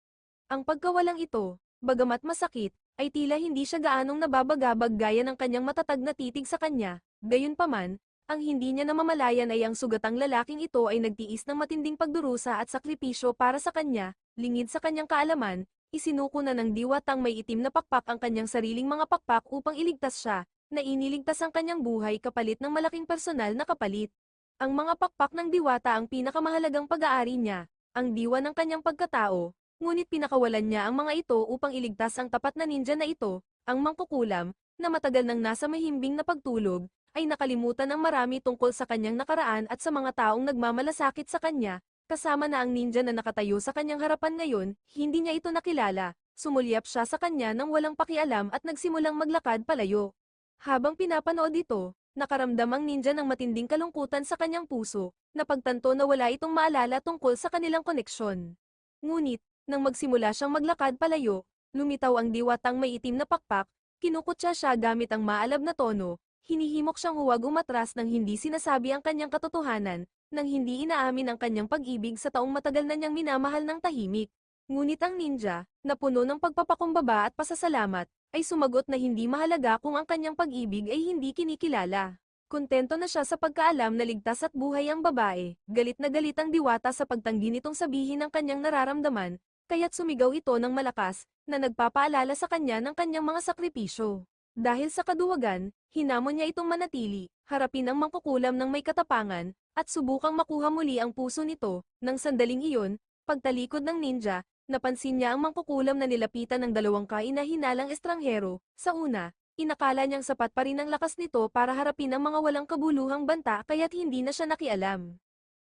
Ang pagkawalang ito, bagamat masakit, ay tila hindi siya gaanong nababagabag gaya ng kanyang matatag na titig sa kanya, gayunpaman, ang hindi niya namamalayan ay ang sugatang lalaking ito ay nagtiis ng matinding pagdurusa at sakripisyo para sa kanya, lingid sa kanyang kaalaman, isinuko na ng diwatang may itim na pakpak ang kanyang sariling mga pakpak upang iligtas siya, na iniligtas ang kanyang buhay kapalit ng malaking personal na kapalit. Ang mga pakpak ng diwata ang pinakamahalagang pag-aari niya, ang diwa ng kanyang pagkatao, ngunit pinakawalan niya ang mga ito upang iligtas ang tapat na ninja na ito, ang mangkukulam, na matagal nang nasa mahimbing na pagtulog, ay nakalimutan ang marami tungkol sa kanyang nakaraan at sa mga taong nagmamalasakit sa kanya, kasama na ang ninja na nakatayo sa kanyang harapan ngayon, hindi niya ito nakilala, sumulyap siya sa kanya nang walang pakialam at nagsimulang maglakad palayo. Habang pinapanood ito, nakaramdam ang ninja ng matinding kalungkutan sa kanyang puso, napagtanto na wala itong maalala tungkol sa kanilang koneksyon. Ngunit, nang magsimula siyang maglakad palayo, lumitaw ang diwatang may itim na pakpak, kinukutya siya gamit ang maalab na tono, hinihimok siyang huwag umatras nang hindi sinasabi ang kanyang katotohanan, nang hindi inaamin ang kanyang pag-ibig sa taong matagal na niyang minamahal ng tahimik. Ngunit ang ninja, na puno ng pagpapakumbaba at pasasalamat, ay sumagot na hindi mahalaga kung ang kanyang pag-ibig ay hindi kinikilala. Kontento na siya sa pagkaalam na ligtas at buhay ang babae, galit na galit ang diwata sa pagtanggi nitong sabihin ang kanyang nararamdaman, kaya't sumigaw ito ng malakas, na nagpapaalala sa kanya ng kanyang mga sakripisyo. Dahil sa kaduwagan, hinamon niya itong manatili, harapin ang mangkukulam ng may katapangan, at subukang makuha muli ang puso nito, nang sandaling iyon, pagtalikod ng ninja, napansin niya ang mangkukulam na nilapitan ng dalawang kaina-hinalang estranghero. Sa una, inakala niyang sapat pa rin ang lakas nito para harapin ang mga walang kabuluhang banta kaya't hindi na siya nakialam.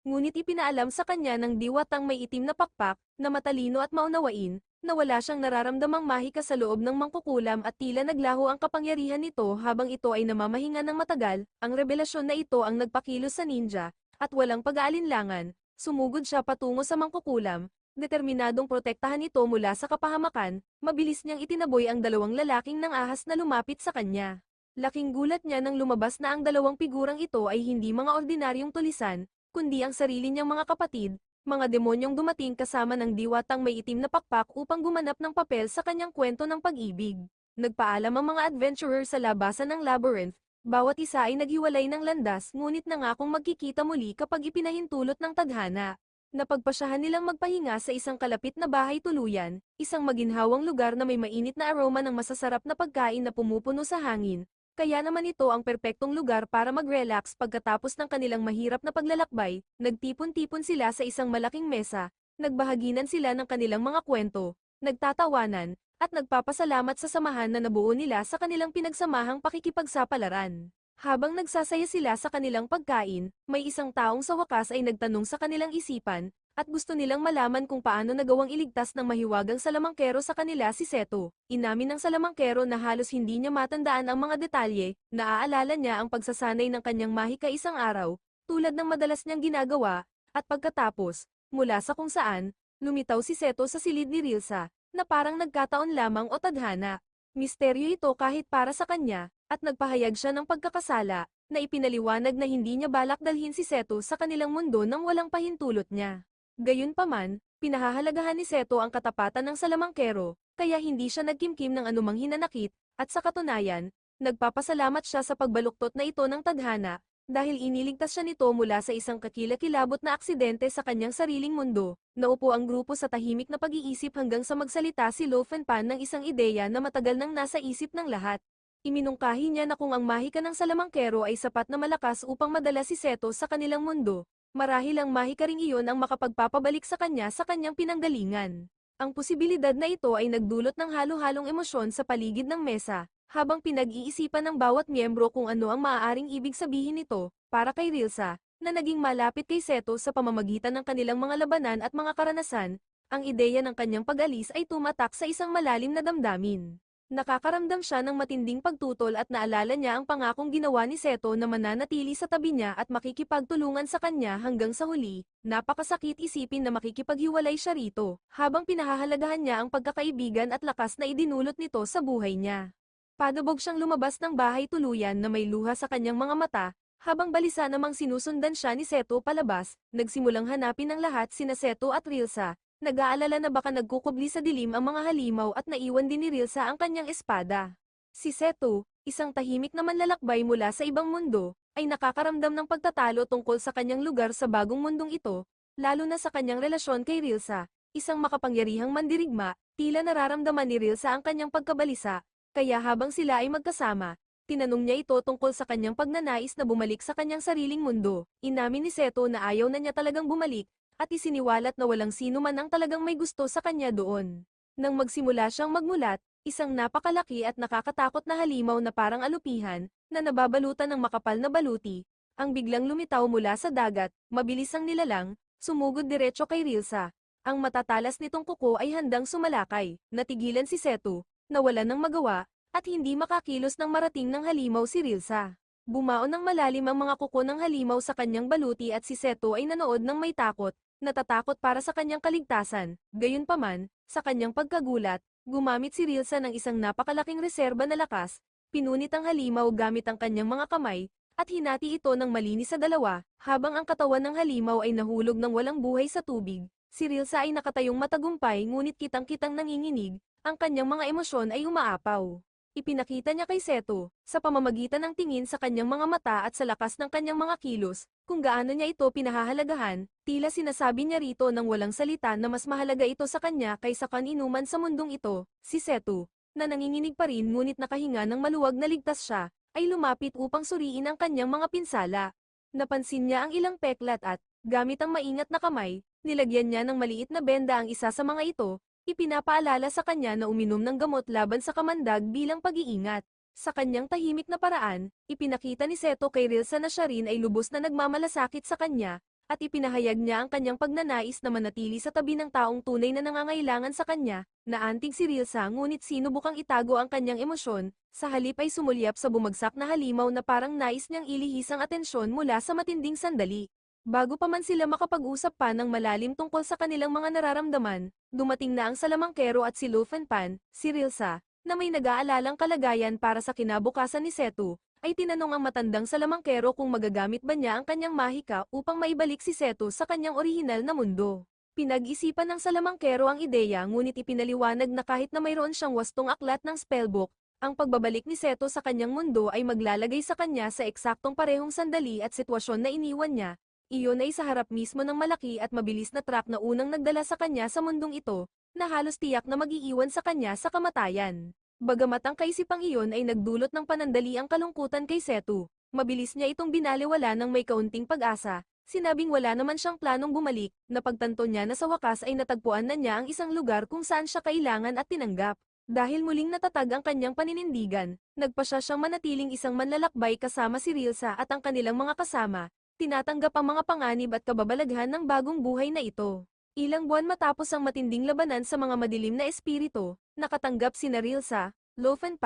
Ngunit ipinaalam sa kanya ng diwatang may itim na pakpak, na matalino at maunawain, na wala siyang nararamdamang mahika sa loob ng mangkukulam at tila naglaho ang kapangyarihan nito habang ito ay namamahinga ng matagal. Ang revelasyon na ito ang nagpakilos sa ninja, at walang pag-aalinlangan, sumugod siya patungo sa mangkukulam, determinadong protektahan ito mula sa kapahamakan, mabilis niyang itinaboy ang dalawang lalaking nang ahas na lumapit sa kanya. Laking gulat niya nang lumabas na ang dalawang figurang ito ay hindi mga ordinaryong tulisan, kundi ang sarili niyang mga kapatid, mga demonyong dumating kasama ng diwatang may itim na pakpak upang gumanap ng papel sa kanyang kwento ng pag-ibig. Nagpaalam ang mga adventurer sa labasan ng labyrinth, bawat isa ay naghiwalay ng landas ngunit nangakong magkikita muli kapag ipinahintulot ng tadhana. Napagpasyahan nilang magpahinga sa isang kalapit na bahay tuluyan, isang maginhawang lugar na may mainit na aroma ng masasarap na pagkain na pumupuno sa hangin, kaya naman ito ang perpektong lugar para mag-relax pagkatapos ng kanilang mahirap na paglalakbay. Nagtipon-tipon sila sa isang malaking mesa, nagbahaginan sila ng kanilang mga kwento, nagtatawanan, at nagpapasalamat sa samahan na nabuo nila sa kanilang pinagsamahang pakikipagsapalaran. Habang nagsasaya sila sa kanilang pagkain, may isang taong sa wakas ay nagtanong sa kanilang isipan, at gusto nilang malaman kung paano nagawang iligtas ng mahiwagang salamangkero sa kanila si Seto. Inamin ng salamangkero na halos hindi niya matandaan ang mga detalye, naaalala niya ang pagsasanay ng kanyang mahika isang araw, tulad ng madalas niyang ginagawa, at pagkatapos, mula sa kung saan, lumitaw si Seto sa silid ni Rilsa, na parang nagkataon lamang o tadhana. Misteryo ito kahit para sa kanya, at nagpahayag siya ng pagkakasala, na ipinaliwanag na hindi niya balak dalhin si Seto sa kanilang mundo nang walang pahintulot niya. Gayunpaman, pinahahalagahan ni Seto ang katapatan ng salamangkero, kaya hindi siya nagkimkim ng anumang hinanakit, at sa katunayan, nagpapasalamat siya sa pagbaluktot na ito ng tadhana, Dahil iniligtas siya nito mula sa isang kakilakilabot na aksidente sa kanyang sariling mundo, naupo ang grupo sa tahimik na pag-iisip hanggang sa magsalita si Lo Fan ng isang ideya na matagal nang nasa isip ng lahat. Iminungkahi niya na kung ang mahika ng salamangkero ay sapat na malakas upang madala si Seto sa kanilang mundo, marahil ang mahika ring iyon ang makapagpapabalik sa kanya sa kanyang pinanggalingan. Ang posibilidad na ito ay nagdulot ng halo-halong emosyon sa paligid ng mesa, habang pinag-iisipan ng bawat miyembro kung ano ang maaaring ibig sabihin nito, para kay Rilsa, na naging malapit kay Seto sa pamamagitan ng kanilang mga labanan at mga karanasan, ang ideya ng kanyang pag-alis ay tumatak sa isang malalim na damdamin. Nakakaramdam siya ng matinding pagtutol at naalala niya ang pangakong ginawa ni Seto na mananatili sa tabi niya at makikipagtulungan sa kanya hanggang sa huli. Napakasakit isipin na makikipaghiwalay siya rito, habang pinahahalagahan niya ang pagkakaibigan at lakas na idinulot nito sa buhay niya. Padubog siyang lumabas ng bahay tuluyan na may luha sa kanyang mga mata, habang balisa namang sinusundan siya ni Seto palabas, nagsimulang hanapin ng lahat sina Seto at Rilsa, nag-aalala na baka nagkukubli sa dilim ang mga halimaw at naiwan din ni Rilsa ang kanyang espada. Si Seto, isang tahimik na manlalakbay mula sa ibang mundo, ay nakakaramdam ng pagtatalo tungkol sa kanyang lugar sa bagong mundong ito, lalo na sa kanyang relasyon kay Rilsa, isang makapangyarihang mandirigma, tila nararamdaman ni Rilsa ang kanyang pagkabalisa. Kaya habang sila ay magkasama, tinanong niya ito tungkol sa kanyang pagnanais na bumalik sa kanyang sariling mundo. Inamin ni Seto na ayaw na niya talagang bumalik, at isiniwalat na walang sino man ang talagang may gusto sa kanya doon. Nang magsimula siyang magmulat, isang napakalaki at nakakatakot na halimaw na parang alupihan, na nababalutan ng makapal na baluti, ang biglang lumitaw mula sa dagat, mabilis ang nilalang, sumugod diretso kay Rilsa. Ang matatalas nitong kuko ay handang sumalakay, natigilan si Seto, nawalan ng magawa, at hindi makakilos nang marating ng halimaw si Rilsa. Bumaon ng malalim ang mga kuko ng halimaw sa kanyang baluti at si Seto ay nanood ng may takot, natatakot para sa kanyang kaligtasan. Gayunpaman, sa kanyang pagkagulat, gumamit si Rilsa ng isang napakalaking reserba na lakas, pinunit ang halimaw gamit ang kanyang mga kamay, at hinati ito ng malinis sa dalawa, habang ang katawan ng halimaw ay nahulog ng walang buhay sa tubig. Si Rilsa ay nakatayong matagumpay ngunit kitang-kitang nanginginig, ang kanyang mga emosyon ay umaapaw. Ipinakita niya kay Seto, sa pamamagitan ng tingin sa kanyang mga mata at sa lakas ng kanyang mga kilos, kung gaano niya ito pinahahalagahan, tila sinasabi niya rito ng walang salita na mas mahalaga ito sa kanya kaysa kaninuman sa mundong ito. Si Seto, na nanginginig pa rin ngunit nakahinga ng maluwag na ligtas siya, ay lumapit upang suriin ang kanyang mga pinsala. Napansin niya ang ilang peklat at, gamit ang maingat na kamay, nilagyan niya ng maliit na benda ang isa sa mga ito, ipinapaalala sa kanya na uminom ng gamot laban sa kamandag bilang pag-iingat. Sa kanyang tahimik na paraan, ipinakita ni Seto kay Rilsa na siya rin ay lubos na nagmamalasakit sa kanya, at ipinahayag niya ang kanyang pagnanais na manatili sa tabi ng taong tunay na nangangailangan sa kanya, naantig si Rilsa ngunit sinubukang itago ang kanyang emosyon, sa halip ay sumulyap sa bumagsak na halimaw na parang nais niyang ilihis ang atensyon mula sa matinding sandali. Bago pa man sila makapag-usap pa ng malalim tungkol sa kanilang mga nararamdaman, dumating na ang salamangkero at si Lo Fan, si Rilsa, na may nag-aalalang kalagayan para sa kinabukasan ni Seto, ay tinanong ang matandang salamangkero kung magagamit ba niya ang kanyang mahika upang maibalik si Seto sa kanyang orihinal na mundo. Pinag-isipan ng salamangkero ang ideya ngunit ipinaliwanag na kahit na mayroon siyang wastong aklat ng spellbook, ang pagbabalik ni Seto sa kanyang mundo ay maglalagay sa kanya sa eksaktong parehong sandali at sitwasyon na iniwan niya. Iyon ay sa harap mismo ng malaki at mabilis na truck na unang nagdala sa kanya sa mundong ito, na halos tiyak na mag-iiwan sa kanya sa kamatayan. Bagamat ang kaisipang iyon ay nagdulot ng panandaliang kalungkutan kay Seto, mabilis niya itong binaliwala ng may kaunting pag-asa, sinabing wala naman siyang planong bumalik, napagtanto niya na sa wakas ay natagpuan na niya ang isang lugar kung saan siya kailangan at tinanggap. Dahil muling natatag ang kanyang paninindigan, nagpa siyang manatiling isang manlalakbay kasama si Rilsa at ang kanilang mga kasama, tinatanggap ang mga panganib at kababalaghan ng bagong buhay na ito. Ilang buwan matapos ang matinding labanan sa mga madilim na espiritu, nakatanggap sina Rilsa, Lo Fan,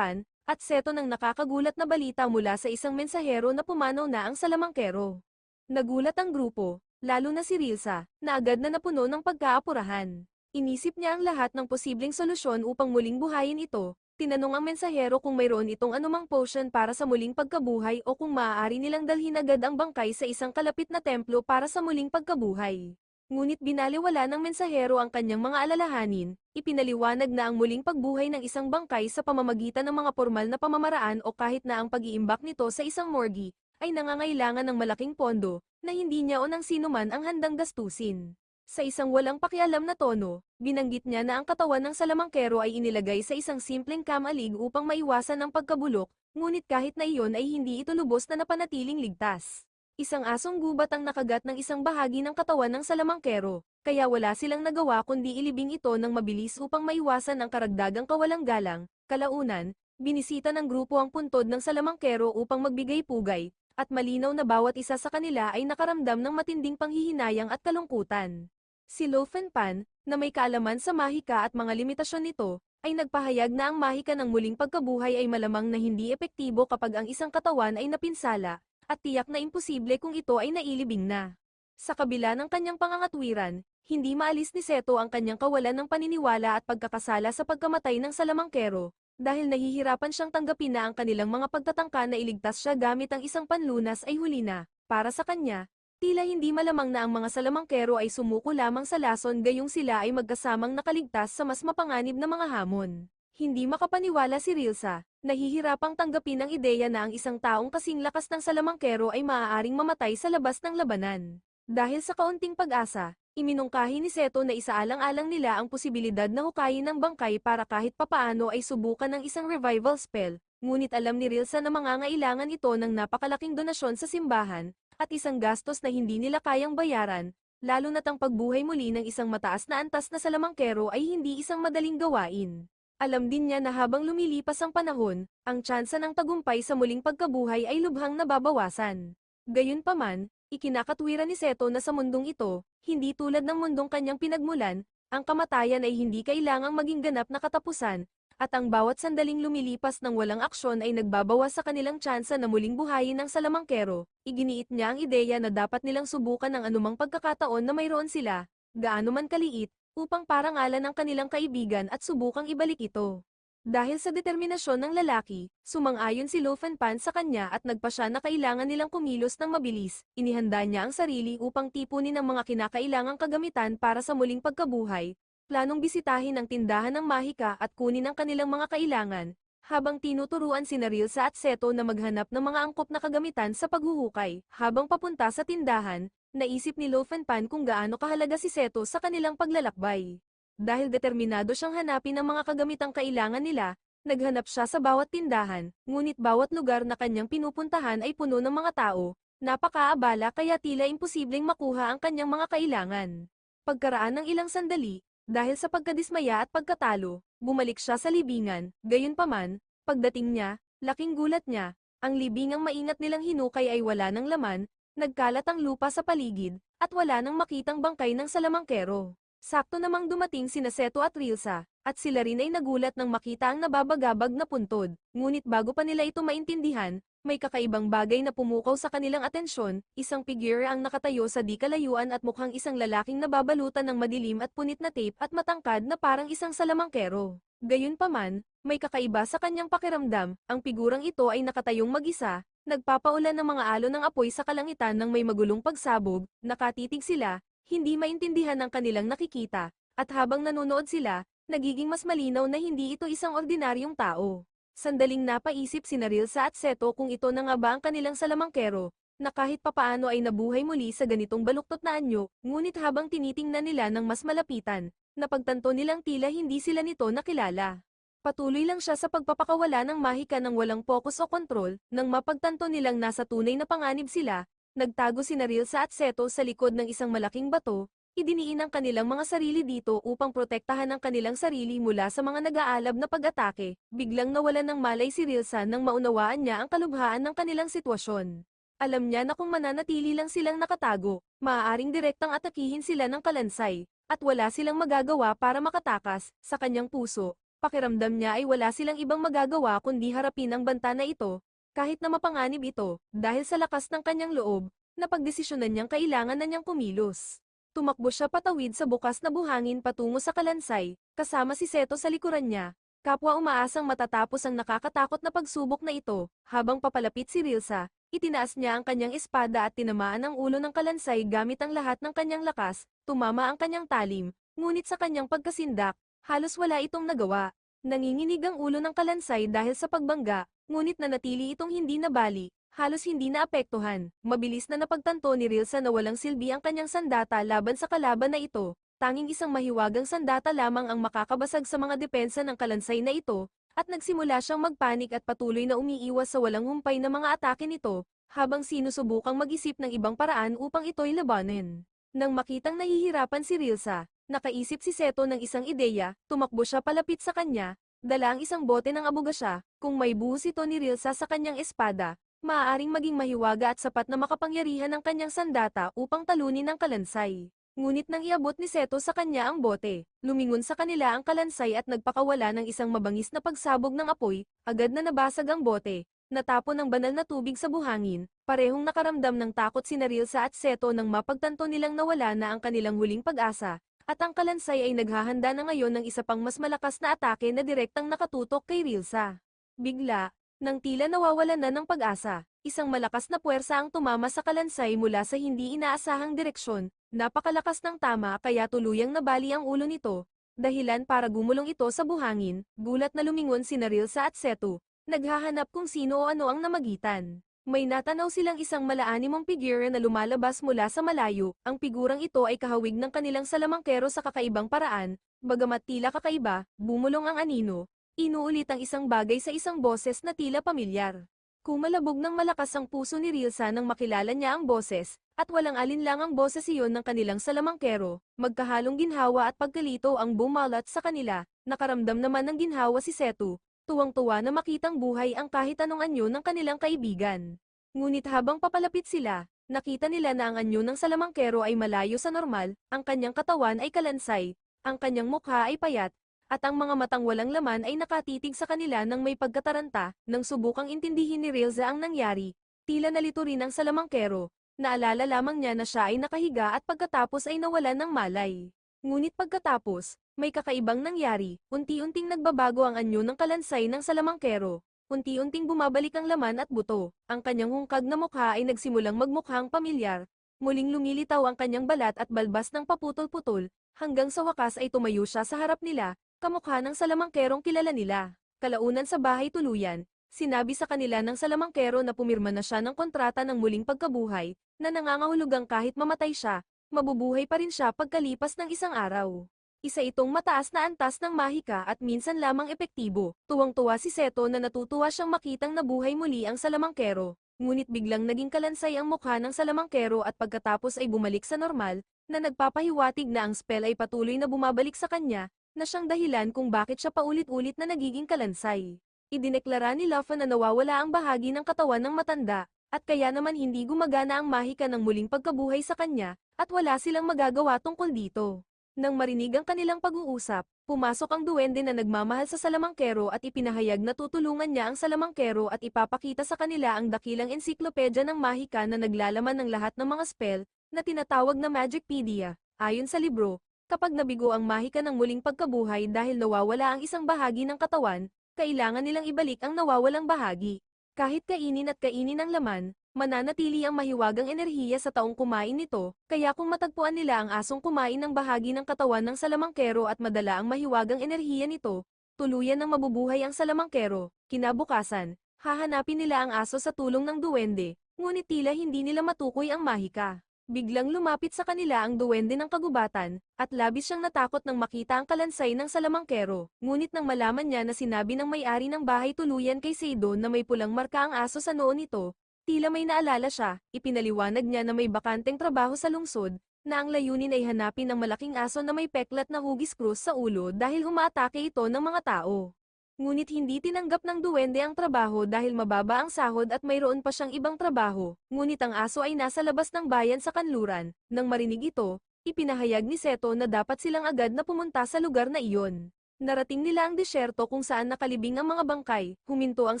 at Seto ng nakakagulat na balita mula sa isang mensahero na pumanaw na ang salamangkero. Nagulat ang grupo, lalo na si Rilsa, na agad na napuno ng pagkaapurahan. Inisip niya ang lahat ng posibleng solusyon upang muling buhayin ito. Tinanong ang mensahero kung mayroon itong anumang potion para sa muling pagkabuhay o kung maaari nilang dalhin agad ang bangkay sa isang kalapit na templo para sa muling pagkabuhay. Ngunit binaliwala ng mensahero ang kanyang mga alalahanin, ipinaliwanag na ang muling pagbuhay ng isang bangkay sa pamamagitan ng mga formal na pamamaraan o kahit na ang pag-iimbak nito sa isang morgue, ay nangangailangan ng malaking pondo, na hindi niya o ng sino man ang handang gastusin. Sa isang walang pakialam na tono, binanggit niya na ang katawan ng salamangkero ay inilagay sa isang simpleng kamalig upang maiwasan ang pagkabulok, ngunit kahit na iyon ay hindi ito lubos na napanatiling ligtas. Isang asong gubat ang nakagat ng isang bahagi ng katawan ng salamangkero, kaya wala silang nagawa kundi ilibing ito ng mabilis upang maiwasan ang karagdagang kawalang-galang. Kalaunan, binisita ng grupo ang puntod ng salamangkero upang magbigay pugay, at malinaw na bawat isa sa kanila ay nakaramdam ng matinding panghihinayang at kalungkutan. Si Lo Fan, na may kaalaman sa mahika at mga limitasyon nito, ay nagpahayag na ang mahika ng muling pagkabuhay ay malamang na hindi epektibo kapag ang isang katawan ay napinsala, at tiyak na imposible kung ito ay nailibing na. Sa kabila ng kanyang pangangatwiran, hindi maalis ni Seto ang kanyang kawalan ng paniniwala at pagkakasala sa pagkamatay ng salamangkero, dahil nahihirapan siyang tanggapin na ang kanilang mga pagtatangka na iligtas siya gamit ang isang panlunas ay huli na. Para sa kanya, tila hindi malamang na ang mga salamangkero ay sumuko lamang sa lason gayong sila ay magkasamang nakaligtas sa mas mapanganib na mga hamon. Hindi makapaniwala si Rilsa, nahihirapang tanggapin ang ideya na ang isang taong kasing lakas ng salamangkero ay maaaring mamatay sa labas ng labanan. Dahil sa kaunting pag-asa, iminungkahi ni Seto na isaalang-alang nila ang posibilidad na hukayin ng bangkay para kahit papaano ay subukan ng isang revival spell, ngunit alam ni Rilsa na mangangailangan ito ng napakalaking donasyon sa simbahan, at isang gastos na hindi nila kayang bayaran, lalo na't ang pagbuhay muli ng isang mataas na antas na salamangkero ay hindi isang madaling gawain. Alam din niya na habang lumilipas ang panahon, ang tsansa ng tagumpay sa muling pagkabuhay ay lubhang nababawasan. Gayunpaman, ikinakatwiran ni Seto na sa mundong ito, hindi tulad ng mundong kanyang pinagmulan, ang kamatayan ay hindi kailangang maging ganap na katapusan, at ang bawat sandaling lumilipas ng walang aksyon ay nagbabawas sa kanilang tsansa na muling buhayin ng salamangkero. Iginiit niya ang ideya na dapat nilang subukan ang anumang pagkakataon na mayroon sila, gaano man kaliit, upang parangalan ang kanilang kaibigan at subukang ibalik ito. Dahil sa determinasyon ng lalaki, sumang-ayon si Lo Fan sa kanya at nagpa siya na kailangan nilang kumilos ng mabilis, inihanda niya ang sarili upang tipunin ang mga kinakailangang kagamitan para sa muling pagkabuhay, planong bisitahin ang tindahan ng mahika at kunin ang kanilang mga kailangan, habang tinuturuan si Rilsa at Seto na maghanap ng mga angkop na kagamitan sa paghuhukay. Habang papunta sa tindahan, naisip ni Lo Fan kung gaano kahalaga si Seto sa kanilang paglalakbay. Dahil determinado siyang hanapin ang mga kagamitang kailangan nila, naghanap siya sa bawat tindahan, ngunit bawat lugar na kanyang pinupuntahan ay puno ng mga tao, napakaabala kaya tila imposibleng makuha ang kanyang mga kailangan. Pagkaraan ng ilang sandali, dahil sa pagkadismaya at pagkatalo, bumalik siya sa libingan. Gayunpaman, pagdating niya, laking gulat niya, ang libingang maingat nilang hinukay ay wala ng laman, nagkalat ang lupa sa paligid, at wala nang makitang bangkay ng salamangkero. Sakto namang dumating sina Seto at Rilsa, at sila rin ay nagulat nang makita ang nababagabag na puntod, ngunit bago pa nila ito maintindihan, may kakaibang bagay na pumukaw sa kanilang atensyon, isang figure ang nakatayo sa di kalayuan at mukhang isang lalaking nababalutan ng madilim at punit na tape at matangkad na parang isang salamangkero. Gayunpaman, may kakaiba sa kanyang pakiramdam, ang figurang ito ay nakatayong mag-isa, nagpapaulan ng mga alon ng apoy sa kalangitan ng may magulong pagsabog, nakatitig sila, hindi maintindihan ang kanilang nakikita, at habang nanonood sila, nagiging mas malinaw na hindi ito isang ordinaryong tao. Sandaling napaisip sina Rilsa at Seto kung ito na nga ba ang kanilang salamangkero, na kahit papaano ay nabuhay muli sa ganitong baluktot na anyo, ngunit habang tinitingnan nila ng mas malapitan, napagtanto nilang tila hindi sila nito nakilala. Patuloy lang siya sa pagpapakawala ng mahika ng walang pokus o kontrol, nang mapagtanto nilang nasa tunay na panganib sila, nagtago sina Rilsa at Seto sa likod ng isang malaking bato, idiniin ang kanilang mga sarili dito upang protektahan ang kanilang sarili mula sa mga nag-aalab na pag-atake. Biglang nawalan ng malay si Rilsa nang maunawaan niya ang kalubhaan ng kanilang sitwasyon. Alam niya na kung mananatili lang silang nakatago, maaaring direktang atakihin sila ng kalansay, at wala silang magagawa para makatakas. Sa kanyang puso, pakiramdam niya ay wala silang ibang magagawa kundi harapin ang banta na ito, kahit na mapanganib ito, dahil sa lakas ng kanyang loob, napagdesisyonan niyang kailangan na niyang kumilos. Tumakbo siya patawid sa bukas na buhangin patungo sa kalansay, kasama si Seto sa likuran niya. Kapwa umaasang matatapos ang nakakatakot na pagsubok na ito. Habang papalapit si Rilsa, itinaas niya ang kanyang espada at tinamaan ang ulo ng kalansay gamit ang lahat ng kanyang lakas. Tumama ang kanyang talim, ngunit sa kanyang pagkasindak, halos wala itong nagawa. Nanginginig ang ulo ng kalansay dahil sa pagbangga, ngunit nanatili itong hindi nabali. halos hindi naapektuhan. Mabilis na napagtanto ni Rilsa na walang silbi ang kanyang sandata laban sa kalaban na ito, tanging isang mahiwagang sandata lamang ang makakabasag sa mga depensa ng kalansay na ito, at nagsimula siyang magpanik at patuloy na umiiwas sa walang humpay na mga atake nito, habang sinusubukang mag-isip ng ibang paraan upang ito'y labanan. Nang makitang nahihirapan si Rilsa, nakaisip si Seto ng isang ideya, tumakbo siya palapit sa kanya, dala ang isang bote ng abugasya, kung may buhos ito ni Rilsa sa kanyang espada, maaaring maging mahiwaga at sapat na makapangyarihan ng kanyang sandata upang talunin ang kalansay. Ngunit nang iabot ni Seto sa kanya ang bote, lumingon sa kanila ang kalansay at nagpakawala ng isang mabangis na pagsabog ng apoy, agad na nabasag ang bote, natapon ng banal na tubig sa buhangin, parehong nakaramdam ng takot sina Rilsa at Seto nang mapagtanto nilang nawala na ang kanilang huling pag-asa, at ang kalansay ay naghahanda na ngayon ng isa pang mas malakas na atake na direktang nakatutok kay Rilsa. Bigla, nang tila nawawalan na ng pag-asa, isang malakas na puwersa ang tumama sa kalansay mula sa hindi inaasahang direksyon, napakalakas ng tama kaya tuluyang nabali ang ulo nito, dahilan para gumulong ito sa buhangin, gulat na lumingon sina Rilsa at Seto, naghahanap kung sino o ano ang namagitan. May natanaw silang isang malaanimong figura na lumalabas mula sa malayo, ang figurang ito ay kahawig ng kanilang salamangkero sa kakaibang paraan, bagamat tila kakaiba, bumulong ang anino, inuulit ang isang bagay sa isang boses na tila pamilyar. Kumalabog ng malakas ang puso ni Rilsa nang makilala niya ang boses, at walang alinlangang boses iyon ng kanilang salamangkero, magkahalong ginhawa at pagkalito ang bumalat sa kanila, nakaramdam naman ng ginhawa si Seto, tuwang-tuwa na makitang buhay ang kahit anong anyo ng kanilang kaibigan. Ngunit habang papalapit sila, nakita nila na ang anyo ng salamangkero ay malayo sa normal, ang kanyang katawan ay kalansay, ang kanyang mukha ay payat, at ang mga matang walang laman ay nakatitig sa kanila nang may pagkataranta, nang subukang intindihin ni Rilsa ang nangyari, tila nalito rin ang salamangkero, naalala lamang niya na siya ay nakahiga at pagkatapos ay nawalan ng malay. Ngunit pagkatapos, may kakaibang nangyari, unti-unting nagbabago ang anyo ng kalansay ng salamangkero, unti-unting bumabalik ang laman at buto, ang kanyang hungkag na mukha ay nagsimulang magmukhang pamilyar, muling lumilitaw ang kanyang balat at balbas ng paputol-putol, hanggang sa wakas ay tumayo siya sa harap nila, kamukha ng salamangkerong kilala nila. Kalaunan sa bahay tuluyan, sinabi sa kanila ng salamangkero na pumirma na siya ng kontrata ng muling pagkabuhay, na nangangahulugang kahit mamatay siya, mabubuhay pa rin siya pagkalipas ng isang araw. Isa itong mataas na antas ng mahika at minsan lamang epektibo. Tuwang-tuwa si Seto na natutuwa siyang makitang nabuhay muli ang salamangkero, ngunit biglang naging kalansay ang mukha ng salamangkero at pagkatapos ay bumalik sa normal, na nagpapahiwatig na ang spell ay patuloy na bumabalik sa kanya, na siyang dahilan kung bakit siya paulit-ulit na nagiging kalansay. Idineklara ni Luffy na nawawala ang bahagi ng katawan ng matanda, at kaya naman hindi gumagana ang mahika ng muling pagkabuhay sa kanya, at wala silang magagawa tungkol dito. Nang marinig ang kanilang pag-uusap, pumasok ang duwende na nagmamahal sa salamangkero at ipinahayag na tutulungan niya ang salamangkero at ipapakita sa kanila ang dakilang ensiklopedya ng mahika na naglalaman ng lahat ng mga spell, na tinatawag na Magicpedia. Ayon sa libro, kapag nabigo ang mahika ng muling pagkabuhay dahil nawawala ang isang bahagi ng katawan, kailangan nilang ibalik ang nawawalang bahagi. Kahit kainin at kainin ang laman, mananatili ang mahiwagang enerhiya sa taong kumain nito, kaya kung matagpuan nila ang asong kumain ng bahagi ng katawan ng salamangkero at madala ang mahiwagang enerhiya nito, tuluyan ng mabubuhay ang salamangkero. Kinabukasan, hahanapin nila ang aso sa tulong ng duwende, ngunit tila hindi nila matukoy ang mahika. Biglang lumapit sa kanila ang duwende ng kagubatan, at labis siyang natakot nang makita ang kalansay ng salamangkero. Ngunit nang malaman niya na sinabi ng may-ari ng bahay tuluyan kay Seido na may pulang marka ang aso sa noo nito, tila may naalala siya, ipinaliwanag niya na may bakanteng trabaho sa lungsod, na ang layunin ay hanapin ang malaking aso na may peklat na hugis krus sa ulo dahil umaatake ito ng mga tao. Ngunit hindi tinanggap ng duwende ang trabaho dahil mababa ang sahod at mayroon pa siyang ibang trabaho, ngunit ang aso ay nasa labas ng bayan sa kanluran. Nang marinig ito, ipinahayag ni Seto na dapat silang agad na pumunta sa lugar na iyon. Narating nila ang disyerto kung saan nakalibing ang mga bangkay, huminto ang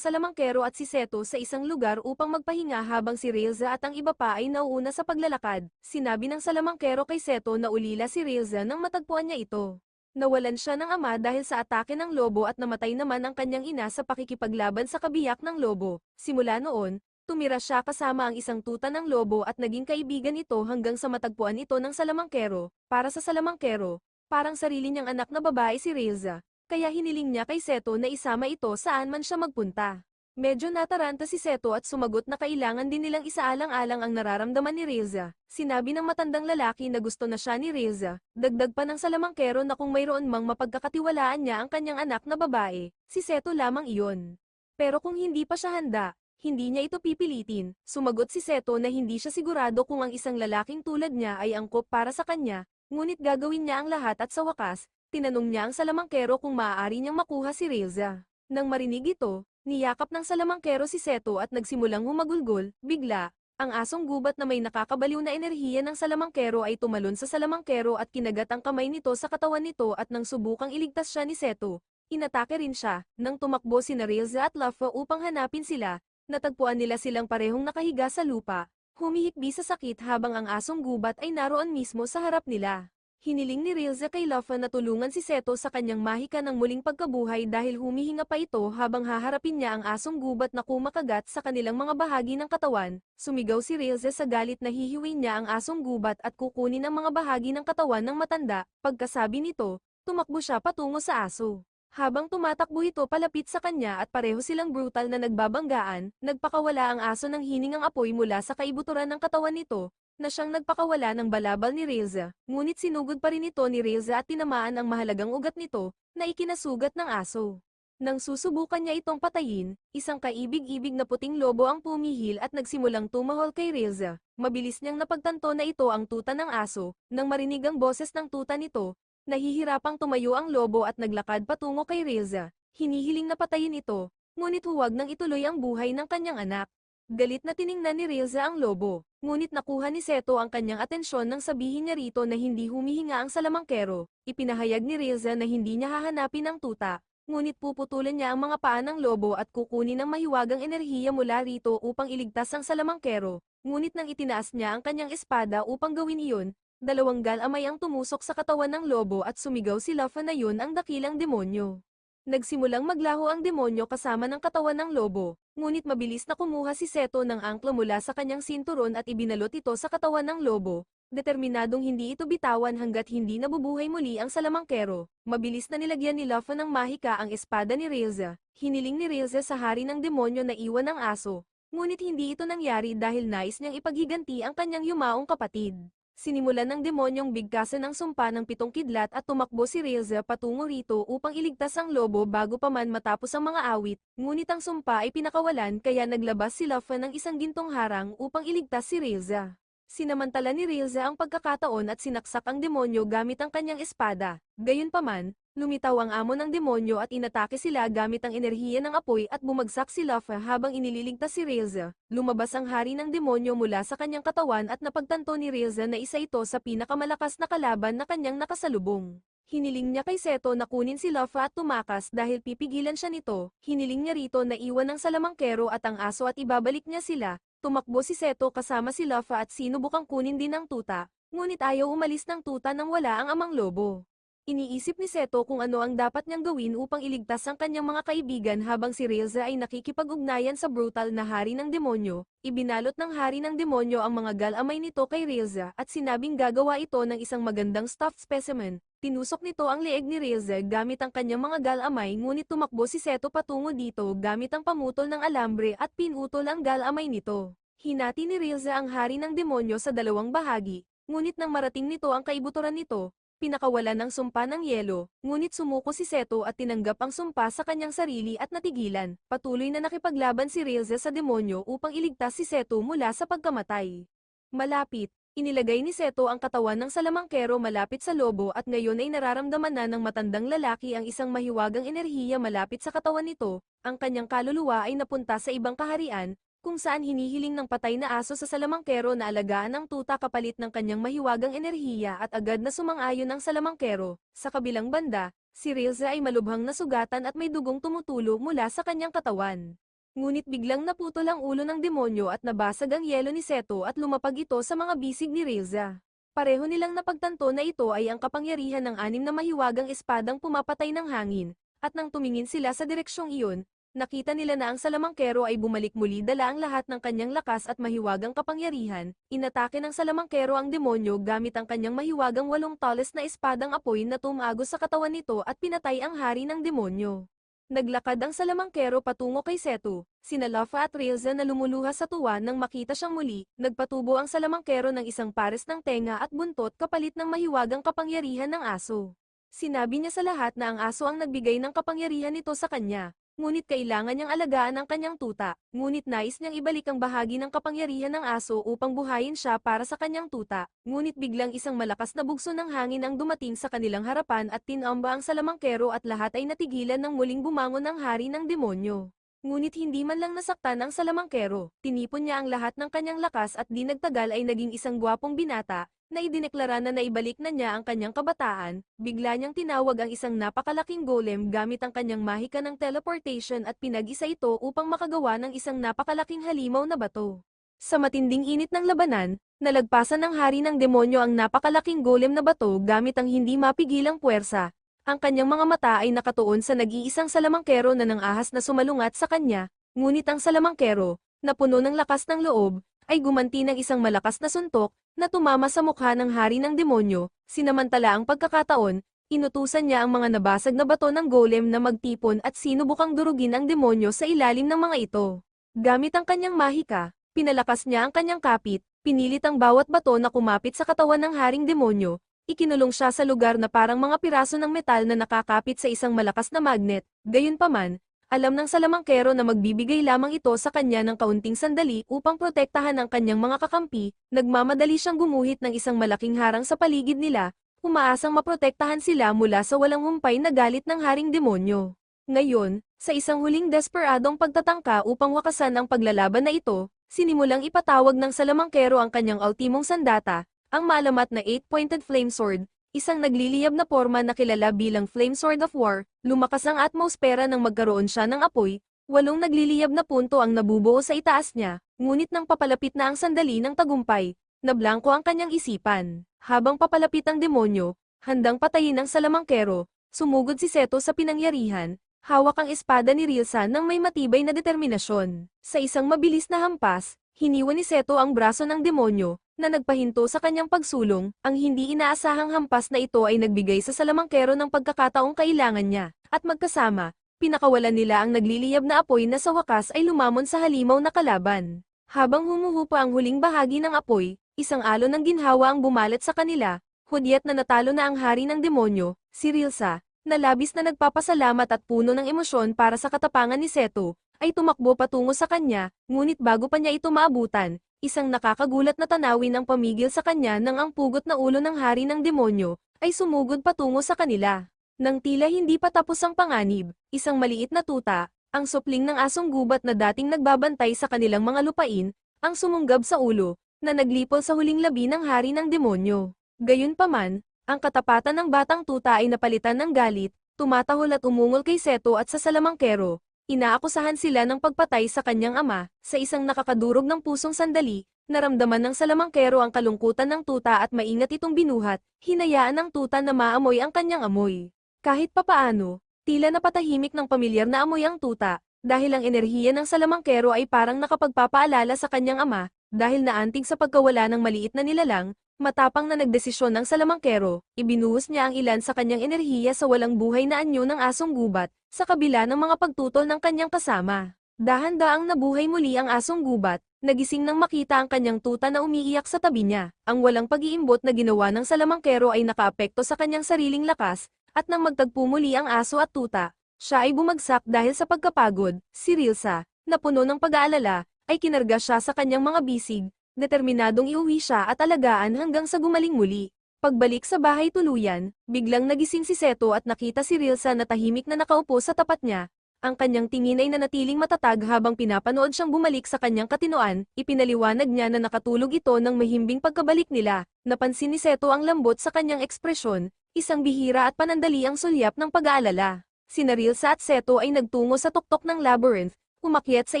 salamangkero at si Seto sa isang lugar upang magpahinga habang si Rilsa at ang iba pa ay nauuna sa paglalakad. Sinabi ng salamangkero kay Seto na ulila si Rilsa nang matagpuan niya ito. Nawalan siya ng ama dahil sa atake ng lobo at namatay naman ang kanyang ina sa pakikipaglaban sa kabiyak ng lobo. Simula noon, tumira siya kasama ang isang tuta ng lobo at naging kaibigan ito hanggang sa matagpuan ito ng salamangkero. Para sa salamangkero, parang sarili niyang anak na babae si Rilsa, kaya hiniling niya kay Seto na isama ito saan man siya magpunta. Medyo nataranta si Seto at sumagot na kailangan din nilang isaalang-alang ang nararamdaman ni Reza. Sinabi ng matandang lalaki na gusto na siya ni Reza, dagdag pa ng salamangkero na kung mayroon mang mapagkakatiwalaan niya ang kanyang anak na babae, si Seto lamang iyon. Pero kung hindi pa siya handa, hindi niya ito pipilitin. Sumagot si Seto na hindi siya sigurado kung ang isang lalaking tulad niya ay angkop para sa kanya, ngunit gagawin niya ang lahat at sa wakas, tinanong niya ang salamangkero kung maaari niyang makuha si Reza. Nang marinig ito, niyakap ng salamangkero si Seto at nagsimulang humagulgol. Bigla, ang asong gubat na may nakakabaliw na enerhiya ng salamangkero ay tumalon sa salamangkero at kinagat ang kamay nito sa katawan nito at nang subukang iligtas siya ni Seto, inatake rin siya. Nang tumakbo sina Reza at Lafa upang hanapin sila, natagpuan nila silang parehong nakahiga sa lupa, humihikbi sa sakit habang ang asong gubat ay naroon mismo sa harap nila. Hiniling ni Reza kay Lafa na tulungan si Seto sa kanyang mahika ng muling pagkabuhay dahil humihinga pa ito habang haharapin niya ang asong gubat na kumakagat sa kanilang mga bahagi ng katawan. Sumigaw si Reza sa galit na hihiwin niya ang asong gubat at kukunin ang mga bahagi ng katawan ng matanda. Pagkasabi nito, tumakbo siya patungo sa aso. Habang tumatakbo ito palapit sa kanya at pareho silang brutal na nagbabanggaan, nagpakawala ang aso ng hiningang apoy mula sa kaibuturan ng katawan nito, na siyang nagpakawala ng balabal ni Reza, ngunit sinugod pa rin ito ni Reza at tinamaan ang mahalagang ugat nito, na ikinasugat ng aso. Nang susubukan niya itong patayin, isang kaibig-ibig na puting lobo ang pumihil at nagsimulang tumahol kay Reza. Mabilis niyang napagtanto na ito ang tuta ng aso. Nang marinig ang boses ng tuta nito, nahihirapang tumayo ang lobo at naglakad patungo kay Reza. Hinihiling na patayin ito, ngunit huwag nang ituloy ang buhay ng kanyang anak. Galit na tiningnan ni Reza ang lobo, ngunit nakuha ni Seto ang kanyang atensyon nang sabihin niya rito na hindi humihinga ang salamangkero. Ipinahayag ni Reza na hindi niya hahanapin ang tuta, ngunit puputulan niya ang mga paa ng lobo at kukunin ang mahiwagang enerhiya mula rito upang iligtas ang salamangkero. Ngunit nang itinaas niya ang kanyang espada upang gawin iyon, dalawang galamay ang tumusok sa katawan ng lobo at sumigaw si Lafa na yun ang dakilang demonyo. Nagsimulang maglaho ang demonyo kasama ng katawan ng lobo, ngunit mabilis na kumuha si Seto ng angklo mula sa kanyang sinturon at ibinalot ito sa katawan ng lobo, determinadong hindi ito bitawan hanggat hindi nabubuhay muli ang salamangkero. Mabilis na nilagyan ni Lafa ng mahika ang espada ni Reza. Hiniling ni Reza sa hari ng demonyo na iwan ang aso, ngunit hindi ito nangyari dahil nais niyang ipaghiganti ang kanyang yumaong kapatid. Sinimulan ng demonyong bigkasan ng sumpa ng 7 kidlat at tumakbo si Reza patungo rito upang iligtas ang lobo bago pa man matapos ang mga awit, ngunit ang sumpa ay pinakawalan kaya naglabas si Lafa ng isang gintong harang upang iligtas si Reza. Sinamantala ni Reza ang pagkakataon at sinaksak ang demonyo gamit ang kanyang espada. Gayunpaman, lumitaw ang amo ng demonyo at inatake sila gamit ang enerhiya ng apoy at bumagsak si Lafa habang inililigtas si Reza. Lumabas ang hari ng demonyo mula sa kanyang katawan at napagtanto ni Reza na isa ito sa pinakamalakas na kalaban na kanyang nakasalubong. Hiniling niya kay Seto na kunin si Lafa at tumakas dahil pipigilan siya nito. Hiniling niya rito na iwan ng salamangkero at ang aso at ibabalik niya sila. Tumakbo si Seto kasama si Lafa at sinubukang kunin din ang tuta, ngunit ayaw umalis ng tuta nang wala ang amang lobo. Iniisip ni Seto kung ano ang dapat niyang gawin upang iligtas ang kanyang mga kaibigan habang si Reza ay nakikipag-ugnayan sa brutal na hari ng demonyo. Ibinalot ng hari ng demonyo ang mga galamay nito kay Reza at sinabing gagawa ito ng isang magandang stuffed specimen. Tinusok nito ang leeg ni Reza gamit ang kanyang mga galamay ngunit tumakbo si Seto patungo dito gamit ang pamutol ng alambre at pinutol ang galamay nito. Hinati ni Reza ang hari ng demonyo sa dalawang bahagi, ngunit nang marating nito ang kaibuturan nito, pinakawalan ng sumpa ng yelo, ngunit sumuko si Seto at tinanggap ang sumpa sa kanyang sarili at natigilan. Patuloy na nakipaglaban si Reza sa demonyo upang iligtas si Seto mula sa pagkamatay. Malapit, inilagay ni Seto ang katawan ng salamangkero malapit sa lobo at ngayon ay nararamdaman na ng matandang lalaki ang isang mahiwagang enerhiya malapit sa katawan nito. Ang kanyang kaluluwa ay napunta sa ibang kaharian, kung saan hinihiling ng patay na aso sa salamangkero na alagaan ng tuta kapalit ng kanyang mahiwagang enerhiya at agad na sumang-ayon ang salamangkero. Sa kabilang banda, si Reza ay malubhang nasugatan at may dugong tumutulo mula sa kanyang katawan. Ngunit biglang naputol ang ulo ng demonyo at nabasag ang yelo ni Seto at lumapag ito sa mga bisig ni Reza. Pareho nilang napagtanto na ito ay ang kapangyarihan ng 6 na mahiwagang espadang pumapatay ng hangin, at nang tumingin sila sa direksyong iyon, nakita nila na ang salamangkero ay bumalik muli dala ang lahat ng kanyang lakas at mahiwagang kapangyarihan. Inatake ng salamangkero ang demonyo gamit ang kanyang mahiwagang 8 tales na espadang apoy na tumagos sa katawan nito at pinatay ang hari ng demonyo. Naglakad ang salamangkero patungo kay Seto, sina Luffy at Rilza na lumuluha sa tuwa nang makita siyang muli. Nagpatubo ang salamangkero ng isang pares ng tenga at buntot kapalit ng mahiwagang kapangyarihan ng aso. Sinabi niya sa lahat na ang aso ang nagbigay ng kapangyarihan nito sa kanya, ngunit kailangan niyang alagaan ang kanyang tuta, ngunit nais niyang ibalik ang bahagi ng kapangyarihan ng aso upang buhayin siya para sa kanyang tuta, ngunit biglang isang malakas na bugso ng hangin ang dumating sa kanilang harapan at tinamba ang salamangkero at lahat ay natigilan nang muling bumangon ang hari ng demonyo. Ngunit hindi man lang nasaktan ang salamangkero, tinipon niya ang lahat ng kanyang lakas at di nagtagal ay naging isang gwapong binata, na idineklara na naibalik na niya ang kanyang kabataan. Bigla niyang tinawag ang isang napakalaking golem gamit ang kanyang mahika ng teleportation at pinag-isa ito upang makagawa ng isang napakalaking halimaw na bato. Sa matinding init ng labanan, nalagpasan ng hari ng demonyo ang napakalaking golem na bato gamit ang hindi mapigilang puwersa. Ang kanyang mga mata ay nakatuon sa nag-iisang salamangkero na nang ahas na sumalungat sa kanya, ngunit ang salamangkero, na puno ng lakas ng loob, ay gumanti ng isang malakas na suntok, na tumama sa mukha ng hari ng demonyo. Sinamantala ang pagkakataon, inutusan niya ang mga nabasag na bato ng golem na magtipon at sinubukang durugin ang demonyo sa ilalim ng mga ito. Gamit ang kanyang mahika, pinalakas niya ang kanyang kapit, pinilit ang bawat bato na kumapit sa katawan ng haring demonyo, ikinulong siya sa lugar na parang mga piraso ng metal na nakakapit sa isang malakas na magnet. Gayunpaman, alam ng salamangkero na magbibigay lamang ito sa kanya ng kaunting sandali upang protektahan ang kanyang mga kakampi. Nagmamadali siyang gumuhit ng isang malaking harang sa paligid nila, umaasang maprotektahan sila mula sa walang humpay na galit ng haring demonyo. Ngayon, sa isang huling desperadong pagtatangka upang wakasan ang paglalaban na ito, sinimulang ipatawag ng salamangkero ang kanyang ultimong sandata, ang maalamat na 8-pointed flame sword, isang nagliliyab na porma na kilala bilang Flame Sword of War. Lumakas ang atmosfera nang magkaroon siya ng apoy, 8 nagliliyab na punto ang nabubuo sa itaas niya, ngunit nang papalapit na ang sandali ng tagumpay, nablangko ang kanyang isipan. Habang papalapit ang demonyo, handang patayin ang salamangkero, sumugod si Seto sa pinangyarihan, hawak ang espada ni Rilsa nang may matibay na determinasyon. Sa isang mabilis na hampas, hiniwa ni Seto ang braso ng demonyo, na nagpahinto sa kanyang pagsulong. Ang hindi inaasahang hampas na ito ay nagbigay sa salamangkero ng pagkakataong kailangan niya, at magkasama, pinakawalan nila ang nagliliyab na apoy na sa wakas ay lumamon sa halimaw na kalaban. Habang humuhupa ang huling bahagi ng apoy, isang alon ng ginhawa ang bumalat sa kanila, hudyat na natalo na ang hari ng demonyo, si Rilsa, na labis na nagpapasalamat at puno ng emosyon para sa katapangan ni Seto, ay tumakbo patungo sa kanya, ngunit bago pa niya ito maabutan, isang nakakagulat na tanawin ang pamigil sa kanya nang ang pugot na ulo ng hari ng demonyo ay sumugod patungo sa kanila. Nang tila hindi pa tapos ang panganib, isang maliit na tuta, ang supling ng asong gubat na dating nagbabantay sa kanilang mga lupain, ang sumunggab sa ulo, na naglipol sa huling labi ng hari ng demonyo. Gayunpaman, ang katapatan ng batang tuta ay napalitan ng galit, tumatahol at umungol kay Seto at sa salamangkero. Inaakusahan sila ng pagpatay sa kanyang ama. Sa isang nakakadurog ng pusong sandali, naramdaman ng salamangkero ang kalungkutan ng tuta at maingat itong binuhat, hinayaan ng tuta na maamoy ang kanyang amoy. Kahit papaano, tila napatahimik ng pamilyar na amoy ang tuta, dahil ang enerhiya ng salamangkero ay parang nakapagpapaalala sa kanyang ama, dahil naantig sa pagkawala ng maliit na nilalang. Matapang na nagdesisyon ng salamangkero, ibinuhos niya ang ilan sa kanyang enerhiya sa walang buhay na anyo ng asong gubat, sa kabila ng mga pagtutol ng kanyang kasama. Dahan-daang nabuhay muli ang asong gubat, nagising nang makita ang kanyang tuta na umiiyak sa tabi niya. Ang walang pag-iimbot na ginawa ng salamangkero ay nakaapekto sa kanyang sariling lakas, at nang magtagpo muli ang aso at tuta, siya ay bumagsak dahil sa pagkapagod. Si Rilsa, na puno ng pag-aalala, ay kinarga siya sa kanyang mga bisig, determinadong iuwi siya at alagaan hanggang sa gumaling muli. Pagbalik sa bahay tuluyan, biglang nagising si Seto at nakita si Rilsa na tahimik na nakaupo sa tapat niya. Ang kanyang tingin ay nanatiling matatag habang pinapanood siyang bumalik sa kanyang katinoan. Ipinaliwanag niya na nakatulog ito ng mahimbing pagkabalik nila. Napansin ni Seto ang lambot sa kanyang ekspresyon, isang bihira at panandali ang sulyap ng pag-aalala. Sina Rilsa at Seto ay nagtungo sa tuktok ng labyrinth, umakyat sa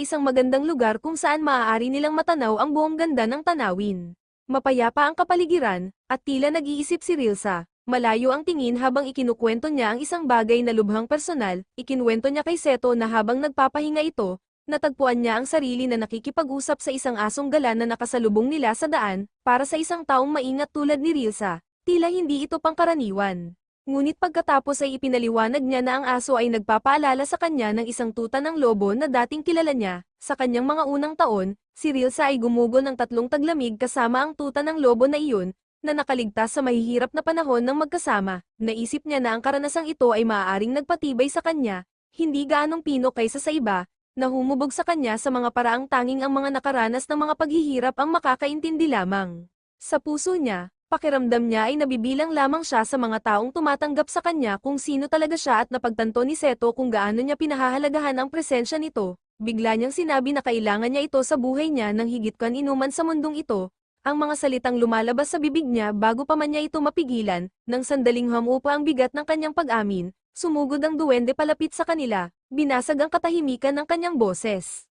isang magandang lugar kung saan maaari nilang matanaw ang buong ganda ng tanawin. Mapayapa ang kapaligiran, at tila nag-iisip si Rilsa. Malayo ang tingin habang ikinukwento niya ang isang bagay na lubhang personal. Ikinwento niya kay Seto na habang nagpapahinga ito, natagpuan niya ang sarili na nakikipag-usap sa isang asong gala na nakasalubong nila sa daan. Para sa isang taong maingat tulad ni Rilsa, tila hindi ito pangkaraniwan. Ngunit pagkatapos ay ipinaliwanag niya na ang aso ay nagpapaalala sa kanya ng isang tuta ng lobo na dating kilala niya. Sa kanyang mga unang taon, si Rilsa ay gumugo ng 3 taglamig kasama ang tuta ng lobo na iyon, na nakaligtas sa mahihirap na panahon ng magkasama. Naisip niya na ang karanasang ito ay maaaring nagpatibay sa kanya, hindi gaanong pino kaysa sa iba, na humubog sa kanya sa mga paraang tanging ang mga nakaranas ng mga paghihirap ang makakaintindi lamang. Sa puso niya, pakiramdam niya ay nabibilang lamang siya sa mga taong tumatanggap sa kanya kung sino talaga siya at napagtanto ni Seto kung gaano niya pinahahalagahan ang presensya nito. Bigla niyang sinabi na kailangan niya ito sa buhay niya nang higit kan inuman sa mundong ito. Ang mga salitang lumalabas sa bibig niya bago pa man niya ito mapigilan, nang sandaling hamupa ang bigat ng kanyang pag-amin, sumugod ang duwende palapit sa kanila, binasag ang katahimikan ng kanyang boses.